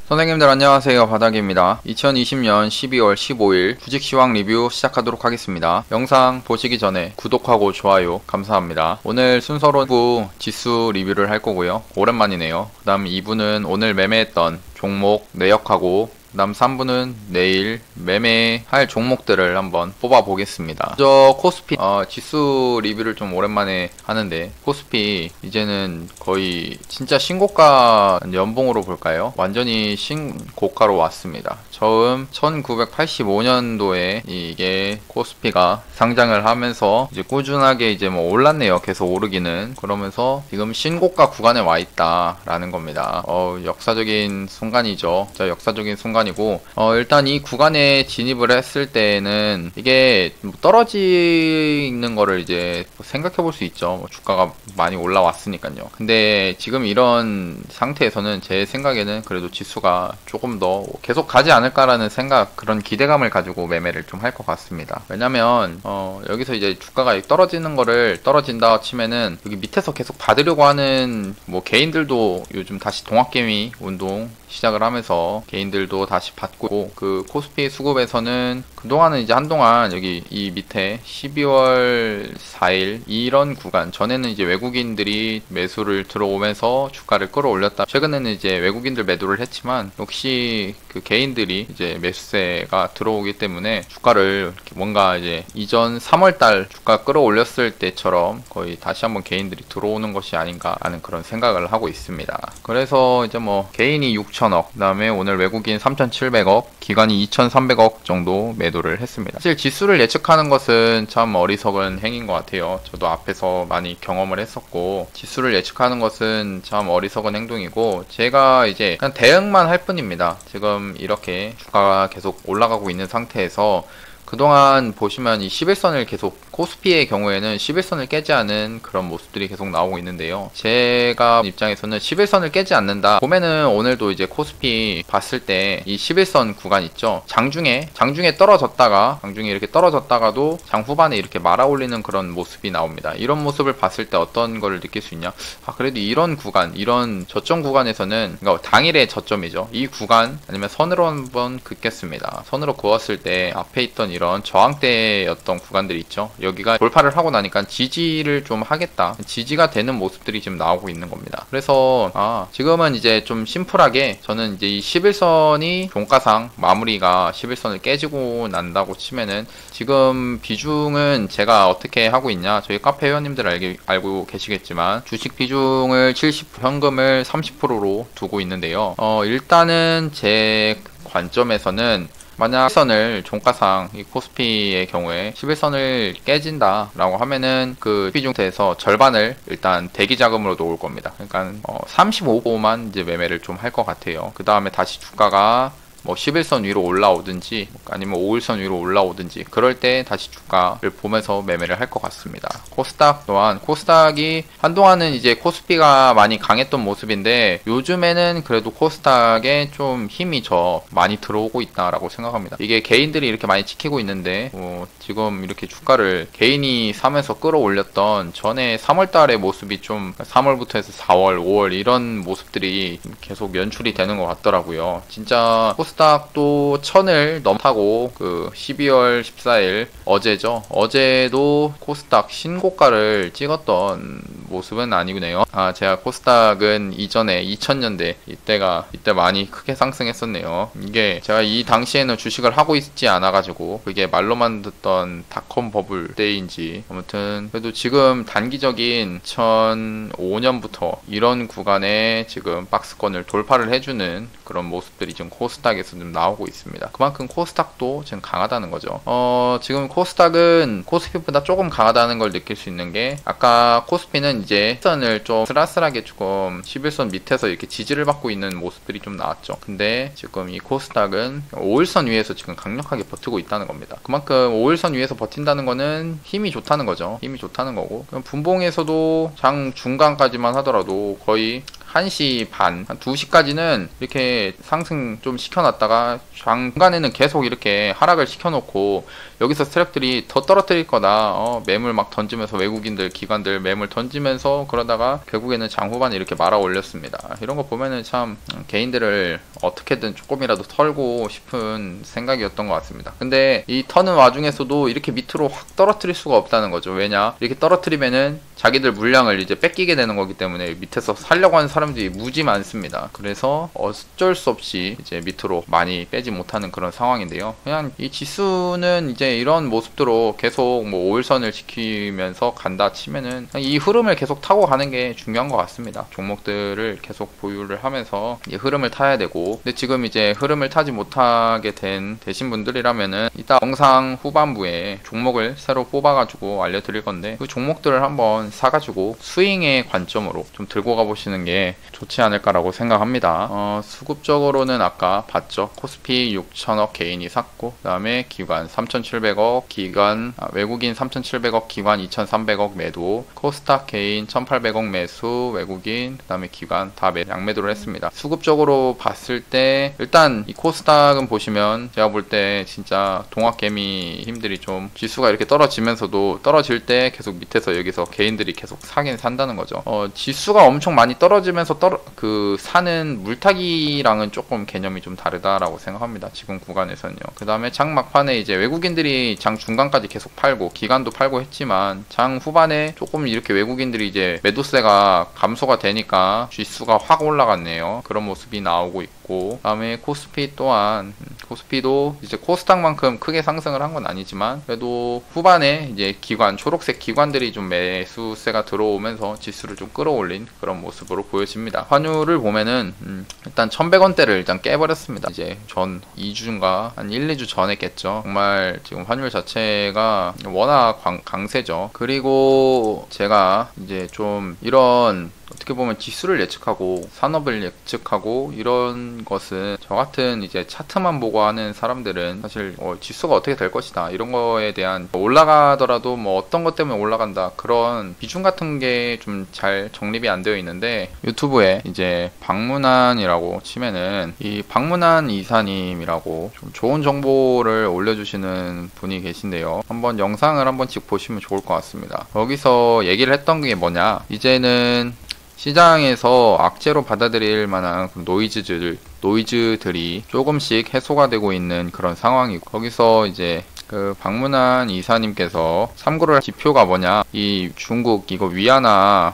선생님들 안녕하세요. 바닥입니다. 2020년 12월 15일 주식시황 리뷰 시작하도록 하겠습니다. 영상 보시기 전에 구독하고 좋아요 감사합니다. 오늘 순서로 1부 지수 리뷰를 할 거고요. 오랜만이네요. 그 다음 2부는 오늘 매매했던 종목 내역하고 그 다음 3부는 내일 매매할 종목들을 한번 뽑아 보겠습니다. 먼저 코스피 지수 리뷰를 좀 오랜만에 하는데, 코스피 이제는 거의 진짜 신고가 연봉으로 볼까요? 완전히 신고가로 왔습니다. 처음 1985년도에 이게 코스피가 상장을 하면서 이제 꾸준하게 이제 뭐 올랐네요. 계속 오르기는. 그러면서 지금 신고가 구간에 와 있다라는 겁니다. 역사적인 순간이죠. 진짜 역사적인 순간이고, 일단 이 구간에 진입을 했을 때는 이게 떨어지는 거를 이제 생각해 볼 수 있죠. 주가가 많이 올라왔으니까요. 근데 지금 이런 상태에서는 제 생각에는 그래도 지수가 조금 더 계속 가지 않을까라는 생각, 그런 기대감을 가지고 매매를 좀 할 것 같습니다. 왜냐면 여기서 이제 주가가 떨어지는 거를 떨어진다 치면은 여기 밑에서 계속 받으려고 하는 뭐 개인들도 요즘 다시 동학개미 운동 시작을 하면서 개인들도 다시 받고, 그 코스피 수급에서는 그동안은 이제 한동안 여기 이 밑에 12월 4일 이런 구간 전에는 이제 외국인들이 매수를 들어오면서 주가를 끌어올렸다. 최근에는 이제 외국인들 매도를 했지만 역시 그 개인들이 이제 매수세가 들어오기 때문에 주가를 뭔가 이제 이전 3월달 주가 끌어올렸을 때처럼 거의 다시 한번 개인들이 들어오는 것이 아닌가 하는 그런 생각을 하고 있습니다. 그래서 이제 뭐 개인이 6천억, 그 다음에 오늘 외국인 3,700억, 기관이 2,300억 정도 매도를 했습니다. 사실 지수를 예측하는 것은 참 어리석은 행위인 것 같아요. 저도 앞에서 많이 경험을 했었고, 지수를 예측하는 것은 참 어리석은 행동이고, 제가 이제 그냥 대응만 할 뿐입니다. 지금 이렇게 주가가 계속 올라가고 있는 상태에서 그동안 보시면 이 11선을 계속, 코스피의 경우에는 11선을 깨지 않은 그런 모습들이 계속 나오고 있는데요. 제가 입장에서는 11선을 깨지 않는다. 보면은 오늘도 이제 코스피 봤을 때 이 11선 구간 있죠. 장중에 떨어졌다가, 장중에 이렇게 떨어졌다가도 장 후반에 이렇게 말아 올리는 그런 모습이 나옵니다. 이런 모습을 봤을 때 어떤 걸 느낄 수 있냐? 그래도 이런 구간, 이런 저점 구간에서는, 그러니까 당일의 저점이죠. 이 구간 아니면 선으로 한번 긋겠습니다. 선으로 그었을 때 앞에 있던 이런 저항대였던 구간들이 있죠. 여기가 돌파를 하고 나니까 지지를 좀 하겠다, 지지가 되는 모습들이 지금 나오고 있는 겁니다. 그래서 지금은 이제 좀 심플하게 저는 이제 이 11선이 종가상 마무리가 11선을 깨지고 난다고 치면은, 지금 비중은 제가 어떻게 하고 있냐, 저희 카페 회원님들 알고 계시겠지만 주식 비중을 70, 현금을 30%로 두고 있는데요. 일단은 제 관점에서는 만약 11선을 종가상 이 코스피의 경우에 11선을 깨진다 라고 하면은 그 비중에서 절반을 일단 대기 자금으로 놓을 겁니다. 그러니까 35%만 이제 매매를 좀 할 것 같아요. 그 다음에 다시 주가가 뭐 11선 위로 올라오든지 아니면 5일선 위로 올라오든지 그럴 때 다시 주가를 보면서 매매를 할 것 같습니다. 코스닥 또한, 코스닥이 한동안은 이제 코스피가 많이 강했던 모습인데 요즘에는 그래도 코스닥에 좀 힘이 많이 들어오고 있다라고 생각합니다. 이게 개인들이 이렇게 많이 지키고 있는데 지금 이렇게 주가를 개인이 사면서 끌어올렸던 전에 3월달의 모습이 좀 3월부터 해서 4월, 5월 이런 모습들이 계속 연출이 되는 것 같더라고요. 진짜 코스닥도 1000을 넘타고 그 12월 14일 어제죠. 어제도 코스닥 신고가를 찍었던 모습은 아니구네요. 제가 코스닥은 이전에 2000년대 이때 많이 크게 상승했었네요. 이게 제가 이 당시에는 주식을 하고 있지 않아가지고 그게 말로만 듣던 닷컴 버블 때인지, 아무튼 그래도 지금 단기적인 2005년부터 이런 구간에 지금 박스권을 돌파를 해주는 그런 모습들이 지금 코스닥에서 좀 나오고 있습니다. 그만큼 코스닥도 지금 강하다는 거죠. 지금 코스닥은 코스피보다 조금 강하다는 걸 느낄 수 있는 게, 아까 코스피는 이제 선을 좀 스라스하게 조금 11선 밑에서 이렇게 지지를 받고 있는 모습들이 좀 나왔죠. 근데 지금 이 코스닥은 5일선 위에서 지금 강력하게 버티고 있다는 겁니다. 그만큼 5일선 위에서 버틴다는 거는 힘이 좋다는 거죠. 힘이 좋다는 거고, 분봉에서도 장 중간까지만 하더라도 거의 1시 반, 한 2시까지는 이렇게 상승 좀 시켜놨다가 중간에는 계속 이렇게 하락을 시켜놓고 여기서 세력들이 더 떨어뜨릴 거다. 매물 막 던지면서 외국인들, 기관들 매물 던지면서 그러다가 결국에는 장 후반에 이렇게 말아 올렸습니다. 이런 거 보면은 참 개인들을 어떻게든 조금이라도 털고 싶은 생각이었던 것 같습니다. 근데 이 터는 와중에서도 이렇게 밑으로 확 떨어뜨릴 수가 없다는 거죠. 왜냐? 이렇게 떨어뜨리면은 자기들 물량을 이제 뺏기게 되는 거기 때문에 밑에서 살려고 하는 사람들이 무지 많습니다. 그래서 어쩔 수 없이 이제 밑으로 많이 빼지 못하는 그런 상황인데요. 그냥 이 지수는 이제 이런 모습대로 계속 뭐 5일선을 지키면서 간다 치면은 이 흐름을 계속 타고 가는 게 중요한 것 같습니다. 종목들을 계속 보유를 하면서 이 흐름을 타야 되고, 근데 지금 이제 흐름을 타지 못하게 되신 분들이라면은 이따 영상 후반부에 종목을 새로 뽑아가지고 알려드릴 건데 그 종목들을 한번 사가지고 스윙의 관점으로 좀 들고 가보시는 게 좋지 않을까라고 생각합니다. 수급적으로는 아까 봤죠. 코스피 6천억 개인이 샀고, 그 다음에 기관 3,700억, 외국인 3,700억, 기관 2,300억 매도, 코스닥 개인 1,800억 매수, 외국인, 그 다음에 기관 다 양매도를 했습니다. 수급적으로 봤을 때 일단 이 코스닥은 보시면 제가 볼 때 진짜 동학개미 힘들이 좀 지수가 이렇게 떨어지면서도 떨어질 때 계속 밑에서 여기서 개인들이 계속 사긴 산다는 거죠. 지수가 엄청 많이 떨어지면서 사는 물타기랑은 조금 개념이 좀 다르다라고 생각합니다. 지금 구간에서는요. 그 다음에 장 막판에 이제 외국인들이 장 중간까지 계속 팔고 기간도 팔고 했지만 장 후반에 조금 이렇게 외국인들이 이제 매도세가 감소가 되니까 지수가 확 올라갔네요. 그런 모습이 나오고 있고, 다음에 코스피 또한 코스피도 이제 코스닥만큼 크게 상승을 한 건 아니지만 그래도 후반에 이제 초록색 기관들이 좀 매수세가 들어오면서 지수를 좀 끌어올린 그런 모습으로 보여집니다. 환율을 보면은 일단 1,100원대를 일단 깨버렸습니다. 이제 전 2주인가 한 1, 2주 전에 깼죠. 정말 지금 환율 자체가 워낙 강세죠. 그리고 제가 이제 좀 이런 어떻게 보면 지수를 예측하고 산업을 예측하고 이런 것은 저 같은 이제 차트만 보고 하는 사람들은 사실 지수가 어떻게 될 것이다 이런 거에 대한 올라가더라도 뭐 어떤 것 때문에 올라간다 그런 비중 같은 게 좀 잘 정립이 안 되어 있는데, 유튜브에 이제 박문환이라고 치면은 이 박문환 이사님이라고 좀 좋은 정보를 올려주시는 분이 계신데요. 한번 영상을 한 번씩 보시면 좋을 것 같습니다. 거기서 얘기를 했던 게 뭐냐, 이제는 시장에서 악재로 받아들일 만한 노이즈들이 조금씩 해소가 되고 있는 그런 상황이고, 거기서 이제 그 박문환 이사님께서 참고를 할 지표가 뭐냐, 이 중국 이거 위안화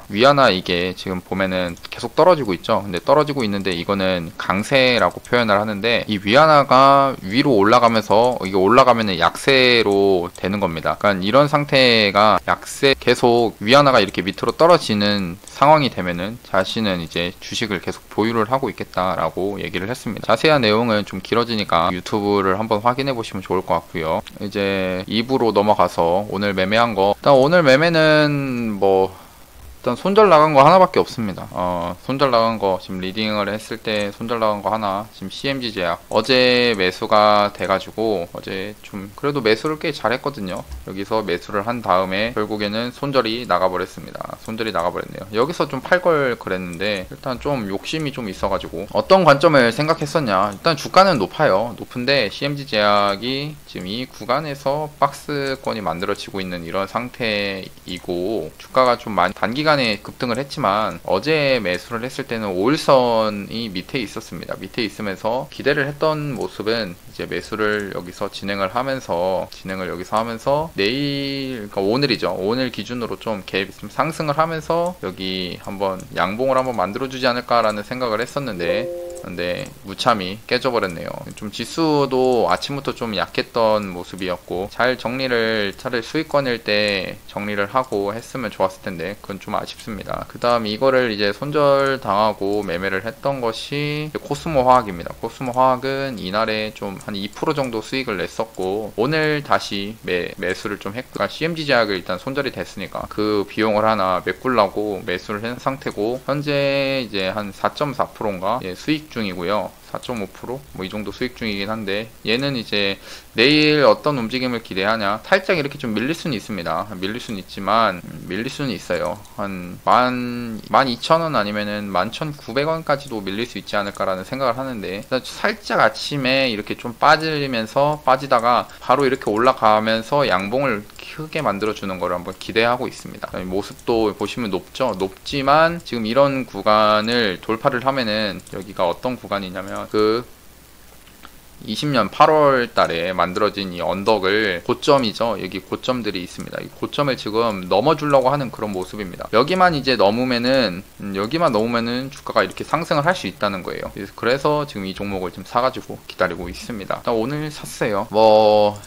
이게 지금 보면은 계속 떨어지고 있죠. 근데 떨어지고 있는데 이거는 강세라고 표현을 하는데, 이 위안화가 위로 올라가면서 이게 올라가면은 약세로 되는 겁니다. 그러니까 이런 상태가 약세, 계속 위안화가 이렇게 밑으로 떨어지는 상황이 되면은 자신은 이제 주식을 계속 보유를 하고 있겠다라고 얘기를 했습니다. 자세한 내용은 좀 길어지니까 유튜브를 한번 확인해 보시면 좋을 것 같고요. 이제 2부로 넘어가서 오늘 매매한 거, 일단 오늘 매매는 일단 손절 나간 거 하나밖에 없습니다. 손절 나간 거 지금 리딩을 했을 때 손절 나간 거 하나, 지금 CMG 제약 어제 매수가 돼가지고 어제 좀 그래도 매수를 꽤 잘했거든요. 여기서 매수를 한 다음에 결국에는 손절이 나가버렸습니다. 손절이 나가버렸네요. 여기서 좀 팔 걸 그랬는데 일단 좀 욕심이 좀 있어가지고, 어떤 관점을 생각했었냐, 일단 주가는 높아요. 높은데 CMG 제약이 지금 이 구간에서 박스권이 만들어지고 있는 이런 상태이고, 주가가 좀 많이 단기간에 급등을 했지만 어제 매수를 했을 때는 5일선이 밑에 있었습니다. 밑에 있으면서 기대를 했던 모습은 이제 매수를 여기서 진행을 하면서 내일, 그러니까 오늘이죠. 오늘 기준으로 좀 상승을 하면서 여기 한번 양봉을 한번 만들어주지 않을까라는 생각을 했었는데, 근데 무참히 깨져버렸네요. 좀 지수도 아침부터 좀 약했던 모습이었고, 잘 정리를 차라리 수익권일 때 정리를 하고 했으면 좋았을 텐데 그건 좀 아쉽습니다. 그 다음 이거를 이제 손절 당하고 매매를 했던 것이 코스모 화학입니다. 코스모 화학은 이날에 좀 한 2% 정도 수익을 냈었고, 오늘 다시 매수를 좀 했고, 그러니까 CMG 제약을 일단 손절이 됐으니까 그 비용을 하나 메꾸려고 매수를 한 상태고, 현재 이제 한 4.4%인가 수익 중이고요. 4.5%뭐 이 정도 수익 중이긴 한데, 얘는 이제 내일 어떤 움직임을 기대하냐, 살짝 이렇게 좀 밀릴 수는 있습니다. 밀릴 수는 있지만 밀릴 수는 있어요. 한 12,000원 아니면은 11,900원까지도 밀릴 수 있지 않을까라는 생각을 하는데, 살짝 아침에 이렇게 좀 빠지다가 바로 이렇게 올라가면서 양봉을 크게 만들어주는 걸 한번 기대하고 있습니다. 모습도 보시면 높지만 지금 이런 구간을 돌파를 하면은, 여기가 어떤 구간이냐면 20년 8월 달에 만들어진 이 언덕을, 고점이죠. 여기 고점들이 있습니다. 이 고점을 지금 넘어주려고 하는 그런 모습입니다. 여기만 넘으면은 주가가 이렇게 상승을 할 수 있다는 거예요. 그래서 지금 이 종목을 좀 사가지고 기다리고 있습니다. 오늘 샀어요.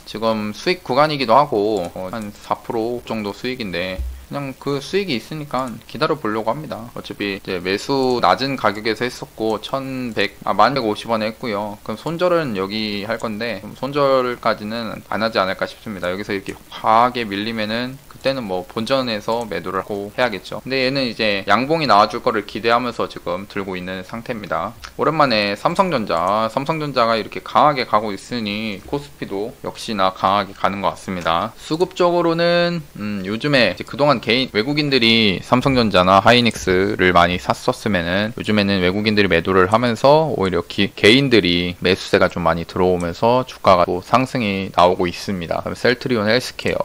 지금 수익 구간이기도 하고, 한 4% 정도 수익인데, 그냥 그 수익이 있으니까 기다려 보려고 합니다. 어차피 이제 매수 낮은 가격에서 했었고 1150원에 했고요. 그럼 손절은 여기 할 건데, 손절까지는 안 하지 않을까 싶습니다. 여기서 이렇게 과하게 밀리면은 그때는 뭐 본전에서 매도를 하고 해야겠죠. 근데 얘는 이제 양봉이 나와줄 거를 기대하면서 지금 들고 있는 상태입니다. 오랜만에 삼성전자가 이렇게 강하게 가고 있으니 코스피도 역시나 강하게 가는 것 같습니다. 수급적으로는 요즘에 그동안 외국인들이 삼성전자나 하이닉스를 많이 샀었으면은, 요즘에는 외국인들이 매도를 하면서 오히려 개인들이 매수세가 좀 많이 들어오면서 주가가 또 상승이 나오고 있습니다. 그다음에 셀트리온 헬스케어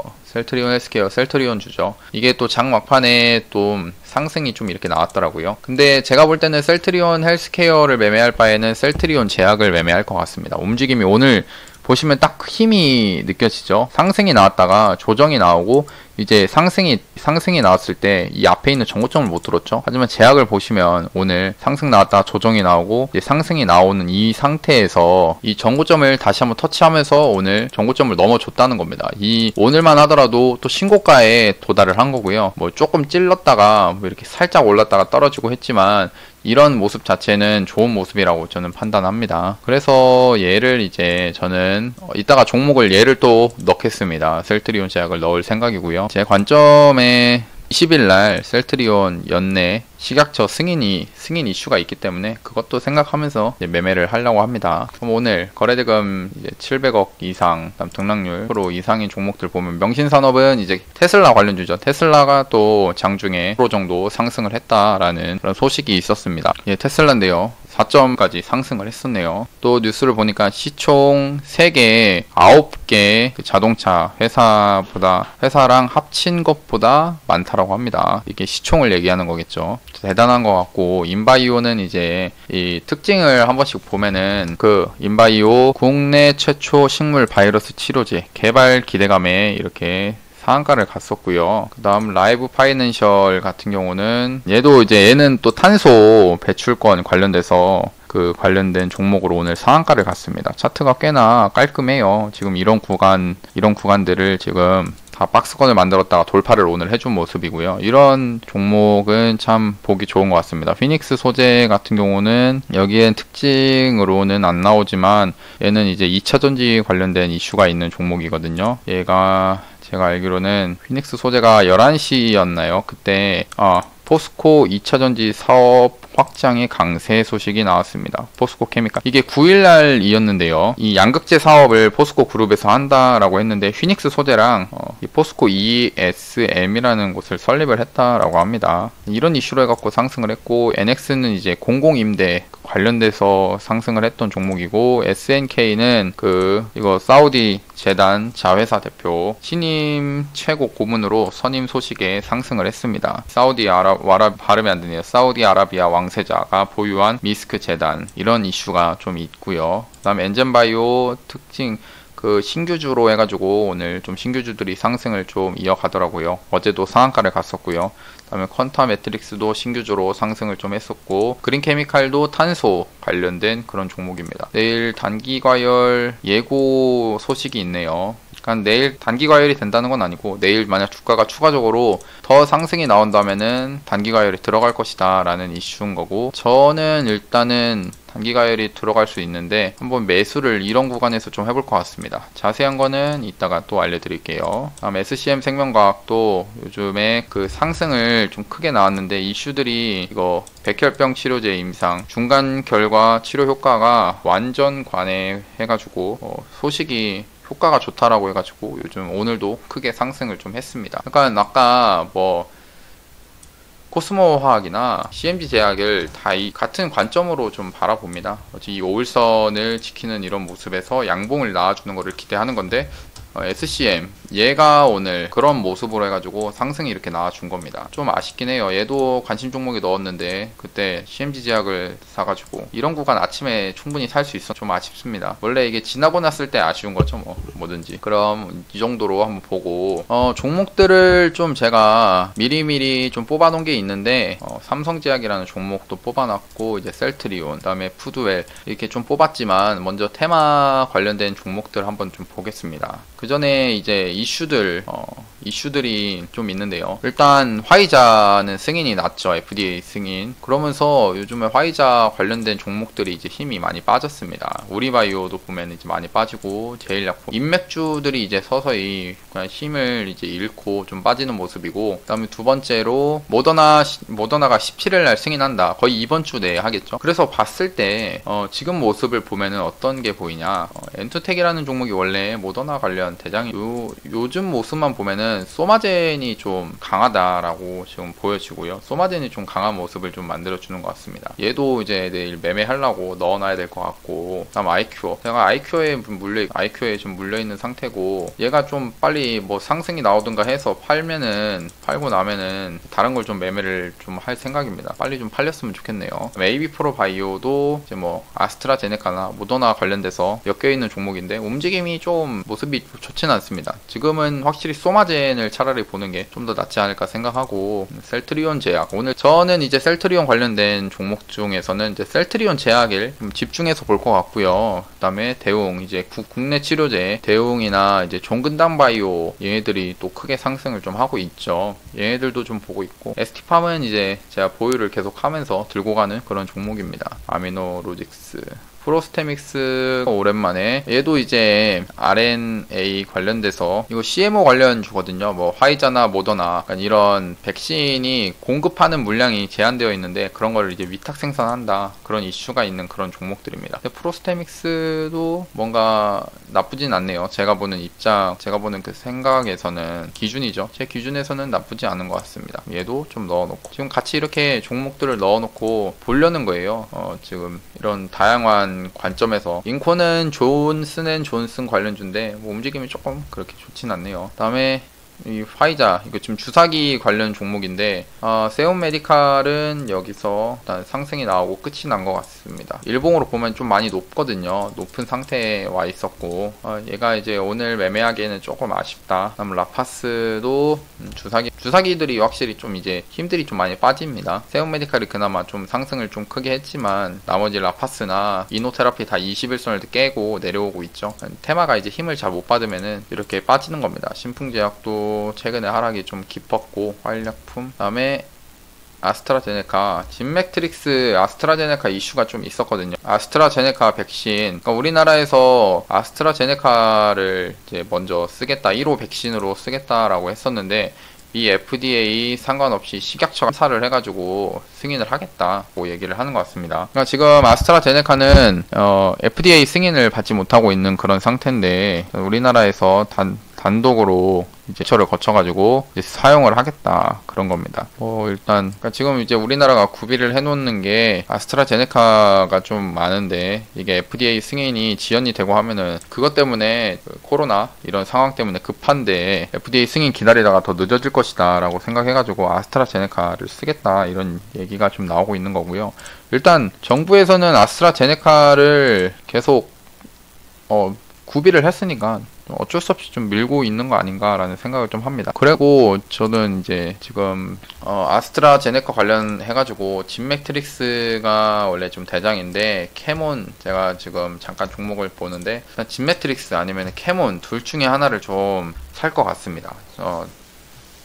주죠. 이게 또 장 막판에 또 상승이 좀 이렇게 나왔더라고요. 근데 제가 볼 때는 셀트리온 헬스케어를 매매할 바에는 셀트리온 제약을 매매할 것 같습니다. 움직임이 오늘 보시면 딱 힘이 느껴지죠. 상승이 나왔다가 조정이 나오고, 이제 상승이 나왔을 때 이 앞에 있는 전고점을 못 들었죠. 하지만 제약을 보시면 오늘 상승 나왔다가 조정이 나오고, 이제 상승이 나오는 이 상태에서 이 전고점을 다시 한번 터치하면서 오늘 전고점을 넘어줬다는 겁니다. 이 오늘만 하더라도 또 신고가에 도달을 한 거고요. 뭐 조금 찔렀다가 뭐 이렇게 살짝 올랐다가 떨어지고 했지만, 이런 모습 자체는 좋은 모습이라고 저는 판단합니다. 그래서 얘를 이제 저는 이따가 종목을 얘를 또 넣겠습니다. 셀트리온 제약을 넣을 생각이고요. 제 관점에 20일날 셀트리온 연내 식약처 승인 이슈가 있기 때문에 그것도 생각하면서 매매를 하려고 합니다. 그럼 오늘 거래대금 이제 700억 이상, 그다음 등락률 프로 이상인 종목들 보면, 명신산업은 이제 테슬라 관련주죠. 테슬라가 또 장중에 1% 정도 상승을 했다라는 그런 소식이 있었습니다. 예, 테슬라인데요. 4점까지 상승을 했었네요. 또 뉴스를 보니까 시총 3개, 9개 자동차 회사랑 합친 것보다 많다라고 합니다. 이게 시총을 얘기하는 거겠죠. 대단한 것 같고, 인바이오는 이제 이 특징을 한 번씩 보면은, 인바이오 국내 최초 식물 바이러스 치료제 개발 기대감에 이렇게 상한가를 갔었고요. 그 다음 라이브 파이낸셜 같은 경우는 얘는 또 탄소 배출권 관련돼서 관련된 종목으로 오늘 상한가를 갔습니다. 차트가 꽤나 깔끔해요. 지금 이런 구간들을 지금 다 박스권을 만들었다가 돌파를 오늘 해준 모습이고요. 이런 종목은 참 보기 좋은 것 같습니다. 피닉스 소재 같은 경우는 여기엔 특징으로는 안 나오지만, 얘는 이제 2차전지 관련된 이슈가 있는 종목이거든요. 얘가 제가 알기로는 피닉스 소재가 11시였나요? 그때 포스코 2차전지 사업 확장의 강세 소식이 나왔습니다. 포스코 케미칼. 이게 9일날이었는데요. 이 양극재 사업을 포스코 그룹에서 한다라고 했는데, 휘닉스 소재랑 이 포스코 ESM이라는 곳을 설립을 했다라고 합니다. 이런 이슈로 해갖고 상승을 했고, NX는 이제 공공임대 관련돼서 상승을 했던 종목이고, SNK는 이거 사우디 재단 자회사 대표 신임 최고 고문으로 선임 소식에 상승을 했습니다. 발음이 안 되네요. 사우디아라비아 왕세자가 보유한 미스크 재단, 이런 이슈가 좀 있고요. 그 다음에 엔젠바이오 특징, 신규주로 해가지고 오늘 좀 신규주들이 상승을 좀 이어가더라고요. 어제도 상한가를 갔었고요. 그 다음에 퀀타 매트릭스도 신규주로 상승을 좀 했었고, 그린케미칼도 탄소 관련된 그런 종목입니다. 내일 단기과열 예고 소식이 있네요. 그러니까 내일 단기과열이 된다는 건 아니고, 내일 만약 주가가 추가적으로 더 상승이 나온다면은 단기과열이 들어갈 것이다 라는 이슈인 거고, 저는 일단은 단기 가열이 들어갈 수 있는데 한번 매수를 이런 구간에서 좀 해볼 것 같습니다. 자세한 거는 이따가 또 알려드릴게요. 다음 SCM 생명과학도 요즘에 그 상승을 좀 크게 나왔는데 이슈들이 이거 백혈병 치료제 임상 중간 결과 치료 효과가 완전 관해해가지고 소식이 효과가 좋다라고 해가지고 요즘 오늘도 크게 상승을 좀 했습니다. 그러니까 아까 뭐 코스모 화학이나 CMG 제약을 다 이 같은 관점으로 좀 바라봅니다. 이 5일선을 지키는 이런 모습에서 양봉을 나와주는 것을 기대하는 건데 SCM 얘가 오늘 그런 모습으로 해가지고 상승이 이렇게 나와준 겁니다. 좀 아쉽긴 해요. 얘도 관심 종목에 넣었는데 그때 CMG 제약을 사가지고 이런 구간 아침에 충분히 살 수 있어 좀 아쉽습니다. 원래 이게 지나고 났을 때 아쉬운 거죠, 뭐든지. 그럼 이 정도로 한번 보고 종목들을 좀 제가 미리미리 좀 뽑아놓은 게 있는데 삼성제약이라는 종목도 뽑아놨고 이제 셀트리온, 그다음에 푸드웰 이렇게 좀 뽑았지만 먼저 테마 관련된 종목들 한번 좀 보겠습니다. 그 전에 이제 이슈들이 좀 있는데요. 일단 화이자는 승인이 났죠. FDA 승인. 그러면서 요즘에 화이자 관련된 종목들이 이제 힘이 많이 빠졌습니다. 우리바이오도 보면 이제 많이 빠지고 제일약품, 인맥주들이 이제 서서히 그냥 힘을 이제 잃고 좀 빠지는 모습이고, 그다음에 두 번째로 모더나가 17일 날 승인한다. 거의 이번 주 내에 하겠죠. 그래서 봤을 때 지금 모습을 보면은 어떤 게 보이냐? 엔투텍이라는 종목이 원래 모더나 관련 대장이 요즘 모습만 보면은 소마젠이 좀 강하다라고 지금 보여지고요. 소마젠이 좀 강한 모습을 좀 만들어주는 것 같습니다. 얘도 이제 내일 매매하려고 넣어놔야 될 것 같고, 그다음 아이큐어, 제가 아이큐어에 좀 물려있는 상태고, 얘가 좀 빨리 뭐 상승이 나오든가 해서 팔고 나면은 다른 걸 좀 매매를 좀 할 생각입니다. 빨리 좀 팔렸으면 좋겠네요. AB 프로 바이오도 이제 뭐 아스트라제네카나 모더나 관련돼서 엮여있는 종목인데 움직임이 좀 모습이 좋지는 않습니다. 지금은 확실히 소마젠을 차라리 보는 게 좀 더 낫지 않을까 생각하고, 셀트리온 제약, 오늘 저는 이제 셀트리온 관련된 종목 중에서는 이제 셀트리온 제약을 좀 집중해서 볼 것 같고요. 그 다음에 대웅, 이제 국내 치료제 대웅이나 이제 종근당 바이오 얘네들이 또 크게 상승을 좀 하고 있죠. 얘네들도 좀 보고 있고, ST팜은 이제 제가 보유를 계속 하면서 들고 가는 그런 종목입니다. 아미노로직스, 프로스테믹스 오랜만에, 얘도 이제 RNA 관련돼서 이거 CMO 관련 주거든요. 뭐 화이자나 모더나 이런 백신이 공급하는 물량이 제한되어 있는데 그런 걸 이제 위탁 생산한다, 그런 이슈가 있는 그런 종목들입니다. 프로스테믹스도 뭔가 나쁘진 않네요. 제가 보는 그 생각에서는, 기준이죠. 제 기준에서는 나쁘지 않은 것 같습니다. 얘도 좀 넣어놓고, 지금 같이 이렇게 종목들을 넣어놓고 보려는 거예요. 지금 이런 다양한 관점에서. 인코는 존슨 관련주인데 뭐 움직임이 조금 그렇게 좋진 않네요. 다음에 이 화이자, 이거 지금 주사기 관련 종목인데 세움 메디칼은 여기서 일단 상승이 나오고 끝이 난 것 같습니다. 일봉으로 보면 좀 많이 높거든요. 높은 상태에 와 있었고, 얘가 이제 오늘 매매하기에는 조금 아쉽다. 그다음 라파스도 주사기들이 확실히 좀 이제 힘들이 좀 많이 빠집니다. 세움 메디칼이 그나마 좀 상승을 좀 크게 했지만 나머지 라파스나 이노테라피 다 21선을 깨고 내려오고 있죠. 테마가 이제 힘을 잘 못 받으면은 이렇게 빠지는 겁니다. 신풍제약도 최근에 하락이 좀 깊었고, 화일약품, 그다음에 아스트라제네카, 진맥트릭스 아스트라제네카 이슈가 좀 있었거든요. 아스트라제네카 백신, 그러니까 우리나라에서 아스트라제네카를 이제 먼저 쓰겠다, 1호 백신으로 쓰겠다라고 했었는데 이 FDA 상관없이 식약처가 심사를 해가지고 승인을 하겠다고 얘기를 하는 것 같습니다. 그러니까 지금 아스트라제네카는 FDA 승인을 받지 못하고 있는 그런 상태인데 우리나라에서 단독으로 이제 처를 거쳐가지고 이제 사용을 하겠다, 그런 겁니다. 일단 그러니까 지금 이제 우리나라가 구비를 해놓는 게 아스트라제네카가 좀 많은데, 이게 FDA 승인이 지연이 되고 하면은 그것 때문에 코로나 이런 상황 때문에 급한데 FDA 승인 기다리다가 더 늦어질 것이다 라고 생각해가지고 아스트라제네카를 쓰겠다, 이런 얘기가 좀 나오고 있는 거고요. 일단 정부에서는 아스트라제네카를 계속 구비를 했으니까 어쩔 수 없이 좀 밀고 있는 거 아닌가라는 생각을 좀 합니다. 그리고 저는 이제 지금 아스트라제네카 관련해가지고 진맥트릭스가 원래 좀 대장인데, 캐몬, 제가 지금 잠깐 종목을 보는데 진맥트릭스 아니면 캐몬 둘 중에 하나를 좀 살 것 같습니다.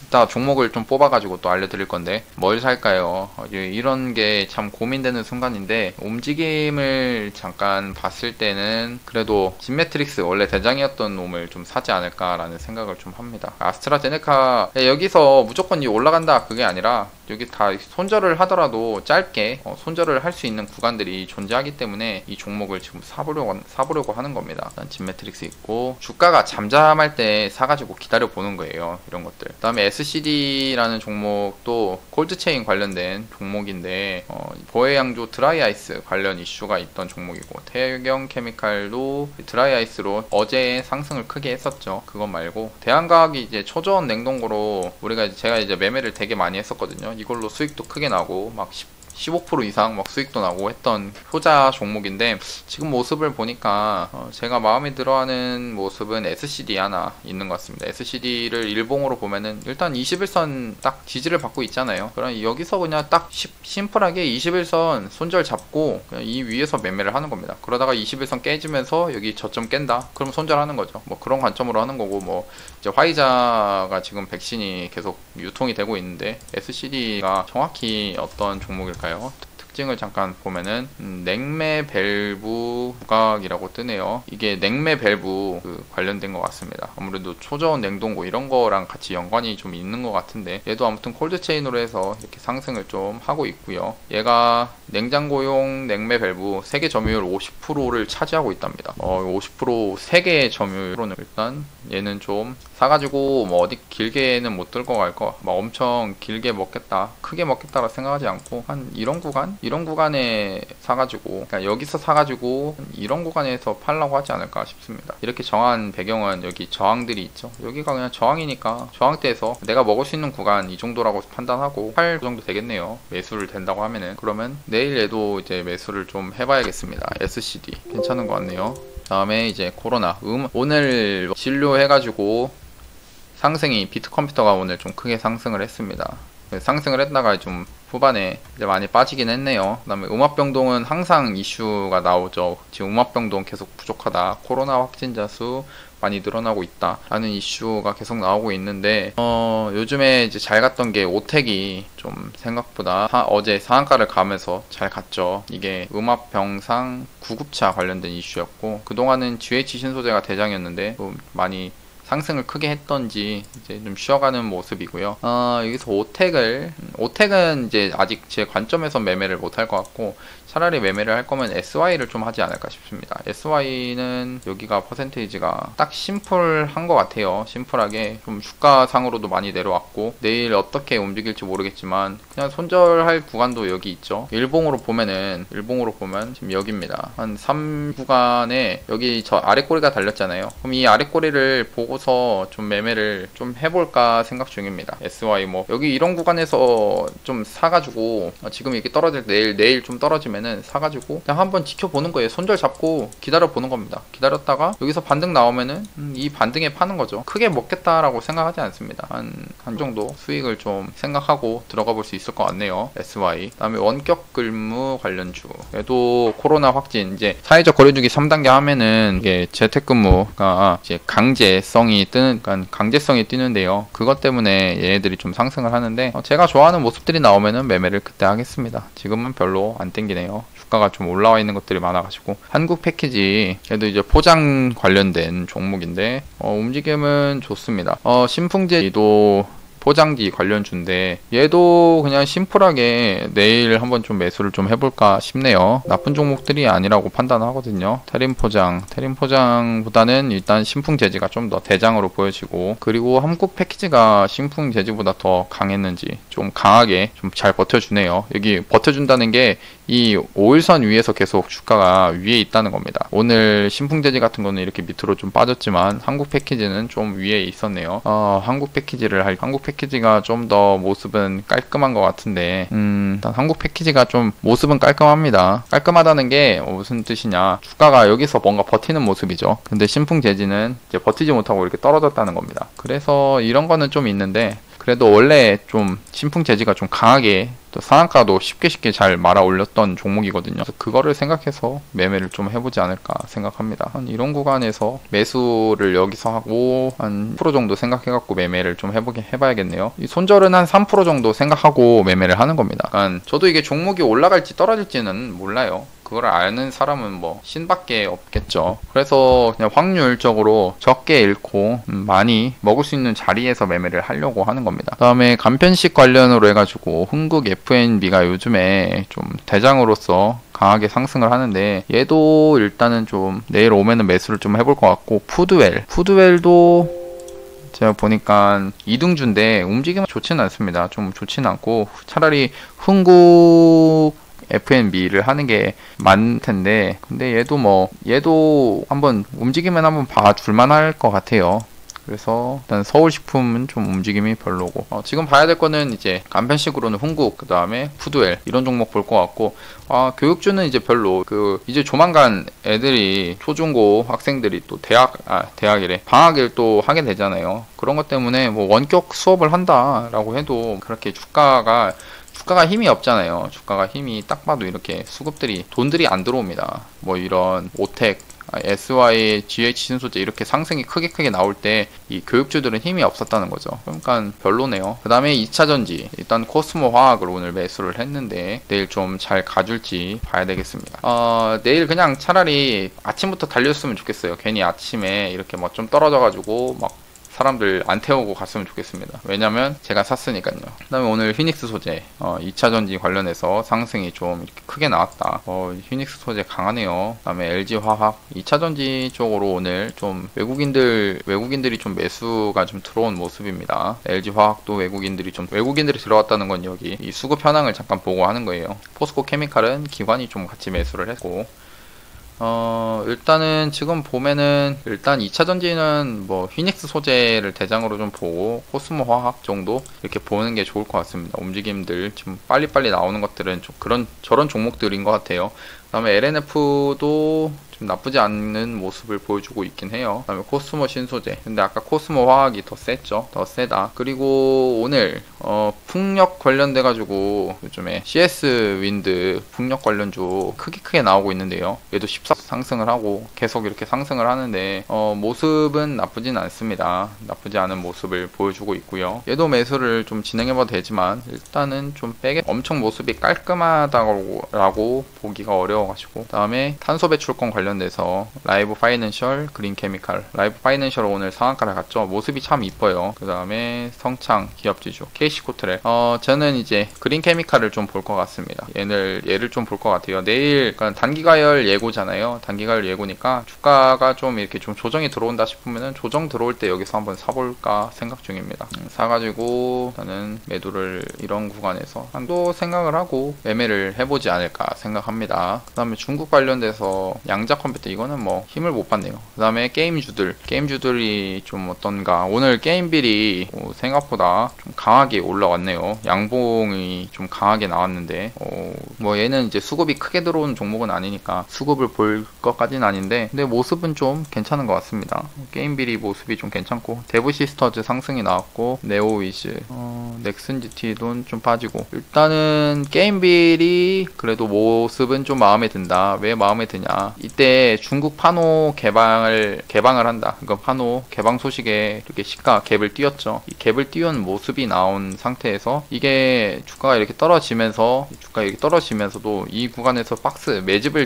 이따 종목을 좀 뽑아가지고 또 알려드릴 건데 뭘 살까요? 이런 게 참 고민되는 순간인데 움직임을 잠깐 봤을 때는 그래도 진매트릭스 원래 대장이었던 놈을 좀 사지 않을까라는 생각을 좀 합니다. 아스트라제네카 여기서 무조건 이 올라간다 그게 아니라 여기 다 손절을 하더라도 짧게 손절을 할 수 있는 구간들이 존재하기 때문에 이 종목을 지금 사보려고 하는 겁니다. 일단 진매트릭스 있고 주가가 잠잠할 때 사가지고 기다려 보는 거예요. 이런 것들. 그 다음에 SCD라는 종목도 콜드체인 관련된 종목인데 보해양조 드라이아이스 관련 이슈가 있던 종목이고 태경케미칼도 드라이아이스로 어제 상승을 크게 했었죠. 그것 말고 대한과학이 이제 초저온 냉동고로 제가 이제 매매를 되게 많이 했었거든요. 이걸로 수익도 크게 나고 막 15% 이상 막 수익도 나고 했던 효자 종목인데 지금 모습을 보니까 제가 마음에 들어하는 모습은 SCD 하나 있는 것 같습니다. SCD를 일봉으로 보면은 일단 21선 딱 지지를 받고 있잖아요. 그럼 여기서 그냥 딱 심플하게 21선 손절 잡고 그냥 이 위에서 매매를 하는 겁니다. 그러다가 21선 깨지면서 여기 저점 깬다? 그럼 손절하는 거죠. 뭐 그런 관점으로 하는 거고 뭐 이제 화이자가 지금 백신이 계속 유통이 되고 있는데 SCD가 정확히 어떤 종목일까요? 특징을 잠깐 보면은 냉매 밸브 부각이라고 뜨네요. 이게 냉매 밸브 관련된 것 같습니다. 아무래도 초저온 냉동고 이런 거랑 같이 연관이 좀 있는 것 같은데 얘도 아무튼 콜드체인으로 해서 이렇게 상승을 좀 하고 있고요. 얘가 냉장고용 냉매 밸브 세계 점유율 50%를 차지하고 있답니다. 50% 세계 점유율은 일단 얘는 좀 사가지고 뭐 어디 길게는 못 들고 갈 거 막 엄청 길게 먹겠다 크게 먹겠다라 생각하지 않고 한 이런 구간에 사가지고 그러니까 여기서 사가지고 이런 구간에서 팔라고 하지 않을까 싶습니다. 이렇게 정한 배경은 여기 저항들이 있죠. 여기가 그냥 저항이니까 저항대에서 내가 먹을 수 있는 구간 이 정도라고 판단하고 팔 정도 되겠네요. 매수를 된다고 하면은 그러면 내일 얘도 이제 매수를 좀 해봐야겠습니다. SCD 괜찮은 것 같네요. 다음에 이제 코로나 오늘 진료해가지고 상승이 비트컴퓨터가 오늘 좀 크게 상승을 했습니다. 상승을 했다가 좀 후반에 이제 많이 빠지긴 했네요. 그 다음에 음압병동은 항상 이슈가 나오죠. 지금 음압병동 계속 부족하다. 코로나 확진자 수 많이 늘어나고 있다 라는 이슈가 계속 나오고 있는데 요즘에 이제 잘 갔던 게 오텍이 좀 생각보다 어제 상한가를 가면서 잘 갔죠. 이게 음압병상 구급차 관련된 이슈였고 그동안은 GH 신소재가 대장이었는데 좀 많이 상승을 크게 했던지 이제 좀 쉬어가는 모습이고요. 여기서 오텍은 이제 아직 제 관점에서 매매를 못할 것 같고 차라리 매매를 할 거면 SY를 좀 하지 않을까 싶습니다. SY는 여기가 퍼센테이지가 딱 심플한 것 같아요. 심플하게 좀 주가상으로도 많이 내려왔고 내일 어떻게 움직일지 모르겠지만 그냥 손절할 구간도 여기 있죠. 일봉으로 보면 지금 여기입니다. 한 3구간에 여기 저 아래 꼬리가 달렸잖아요. 그럼 이 아래 꼬리를 보고서 좀 매매를 좀 해볼까 생각 중입니다. SY 뭐 여기 이런 구간에서 좀 사가지고 지금 이렇게 떨어질 내일 좀 떨어지면 사가지고 그냥 한번 지켜보는 거예요. 손절 잡고 기다려보는 겁니다. 기다렸다가 여기서 반등 나오면은 이 반등에 파는 거죠. 크게 먹겠다라고 생각하지 않습니다. 한 정도 수익을 좀 생각하고 들어가 볼 수 있을 것 같네요. SY. 그 다음에 원격 근무 관련주. 얘도 코로나 확진 이제 사회적 거리두기 3단계 하면은 이게 재택근무가 이제 강제성이 뛰는데요. 그것 때문에 얘네들이 좀 상승을 하는데 제가 좋아하는 모습들이 나오면은 매매를 그때 하겠습니다. 지금은 별로 안 땡기네요. 주가가 좀 올라와 있는 것들이 많아가지고 한국 패키지 얘도 이제 포장 관련된 종목인데 움직임은 좋습니다. 신풍제도 포장지 관련주인데 얘도 그냥 심플하게 내일 한번 좀 매수를 좀 해볼까 싶네요. 나쁜 종목들이 아니라고 판단하거든요. 테림포장보다는 일단 신풍재지가 좀 더 대장으로 보여지고 그리고 한국 패키지가 신풍재지보다 더 강했는지 좀 강하게 좀 잘 버텨주네요. 여기 버텨준다는 게 이 5일선 위에서 계속 주가가 위에 있다는 겁니다. 오늘 신풍재지 같은 거는 이렇게 밑으로 좀 빠졌지만 한국 패키지는 좀 위에 있었네요. 한국 패키지가 좀 더 모습은 깔끔한 것 같은데 일단 한국 패키지가 좀 모습은 깔끔합니다. 깔끔하다는 게 무슨 뜻이냐, 주가가 여기서 뭔가 버티는 모습이죠. 근데 신풍재지는 이제 버티지 못하고 이렇게 떨어졌다는 겁니다. 그래서 이런 거는 좀 있는데 그래도 원래 좀 신풍재지가 좀 강하게 또 상한가도 쉽게 잘 말아 올렸던 종목이거든요. 그래서 그거를 생각해서 매매를 좀 해보지 않을까 생각합니다. 한 이런 구간에서 매수를 여기서 하고 한 10% 정도 생각해갖고 매매를 좀 해봐야겠네요. 이 손절은 한 3% 정도 생각하고 매매를 하는 겁니다. 그러니까 저도 이게 종목이 올라갈지 떨어질지는 몰라요. 그걸 아는 사람은 뭐 신밖에 없겠죠. 그래서 그냥 확률적으로 적게 잃고 많이 먹을 수 있는 자리에서 매매를 하려고 하는 겁니다. 그 다음에 간편식 관련으로 해가지고 흥국 F&B가 요즘에 좀 대장으로서 강하게 상승을 하는데 얘도 일단은 좀 내일 오면은 매수를 좀 해볼 것 같고, 푸드웰도 제가 보니까 이등주인데 움직임은 좋지는 않습니다. 좀 좋지는 않고 차라리 흥국 F&B를 하는 게 맞는 텐데, 근데 얘도 한번 움직이면 한번 봐줄만 할 것 같아요. 그래서 일단 서울식품은 좀 움직임이 별로고, 지금 봐야 될 거는 이제 간편식으로는 흥국, 그 다음에 푸드웰 이런 종목 볼 것 같고, 교육주는 이제 별로, 이제 조만간 애들이 초중고 학생들이 또 대학이래 방학을 또 하게 되잖아요. 그런 것 때문에 뭐 원격 수업을 한다라고 해도 그렇게 주가가 힘이 없잖아요. 주가가 힘이 딱 봐도 이렇게 돈들이 안 들어옵니다. 뭐 이런 오텍, SY, GH 신소재 이렇게 상승이 크게 나올 때 이 교육주들은 힘이 없었다는 거죠. 그러니까 별로네요. 그 다음에 2차전지, 일단 코스모 화학을 오늘 매수를 했는데 내일 좀 잘 가줄지 봐야 되겠습니다. 내일 그냥 차라리 아침부터 달렸으면 좋겠어요. 괜히 아침에 이렇게 뭐 좀 떨어져가지고 막 사람들 안 태우고 갔으면 좋겠습니다. 왜냐면 제가 샀으니까요. 그 다음에 오늘 휘닉스 소재 2차전지 관련해서 상승이 좀 이렇게 크게 나왔다. 휘닉스 소재 강하네요. 그 다음에 LG화학 2차전지 쪽으로 오늘 좀 외국인들이 좀 매수가 좀 들어온 모습입니다. LG화학도 외국인들이 들어왔다는 건 여기 이 수급 현황을 잠깐 보고 하는 거예요. 포스코 케미칼은 기관이 좀 같이 매수를 했고, 일단은 지금 보면은 일단 2차전지는 뭐 휘닉스 소재를 대장으로 좀 보고 코스모 화학 정도 이렇게 보는 게 좋을 것 같습니다. 움직임들 지금 빨리빨리 나오는 것들은 좀 저런 종목들인 것 같아요. 그 다음에 LNF도 좀 나쁘지 않는 모습을 보여주고 있긴 해요. 그 다음에 코스모 신소재, 근데 아까 코스모 화학이 더 셌죠. 더 세다. 그리고 오늘 풍력 관련돼 가지고 요즘에 CS 윈드 풍력 관련주 크게 나오고 있는데요. 얘도 14 상승을 하고 계속 이렇게 상승을 하는데 모습은 나쁘진 않습니다. 나쁘지 않은 모습을 보여주고 있고요. 얘도 매수를 좀 진행해봐도 되지만 일단은 좀 엄청 모습이 깔끔하다고 보기가 어려워가지고, 그 다음에 탄소 배출권 관련돼서 라이브 파이낸셜, 그린 케미칼, 라이브 파이낸셜 오늘 상한가를 갔죠. 모습이 참 이뻐요. 그 다음에 성창 기업지주, KC코트랩. 저는 이제 그린 케미칼을 좀 볼 것 같습니다. 얘를 좀 볼 것 같아요. 내일 그러니까 단기가열 예고잖아요. 단기가열 예고니까 주가가 좀 이렇게 좀 조정이 들어온다 싶으면은 조정 들어올 때 여기서 한번 사볼까 생각 중입니다. 사가지고 저는 매도를 이런 구간에서 또 생각을 하고 매매를 해보지 않을까 생각합니다. 그 다음에 중국 관련돼서 양자 컴퓨터, 이거는 뭐 힘을 못 봤네요. 그 다음에 게임주들이 좀 어떤가. 오늘 게임빌이 생각보다 좀 강하게 올라왔네요. 양봉이 좀 강하게 나왔는데 뭐 얘는 이제 수급이 크게 들어오는 종목은 아니니까 수급을 볼 것까지는 아닌데, 근데 모습은 좀 괜찮은 것 같습니다. 게임빌이 모습이 좀 괜찮고, 데브시스터즈 상승이 나왔고, 네오위즈, 넥슨GT도 좀 빠지고, 일단은 게임빌이 그래도 모습은 좀 마음에 든다. 왜 마음에 드냐, 이때 중국 파노 개방을 한다. 그러니까 파노 개방 소식에 이렇게 시가 갭을 띄웠죠. 이 갭을 띄운 모습이 나온 상태에서 이게 주가가 이렇게 떨어지면서도 이 구간에서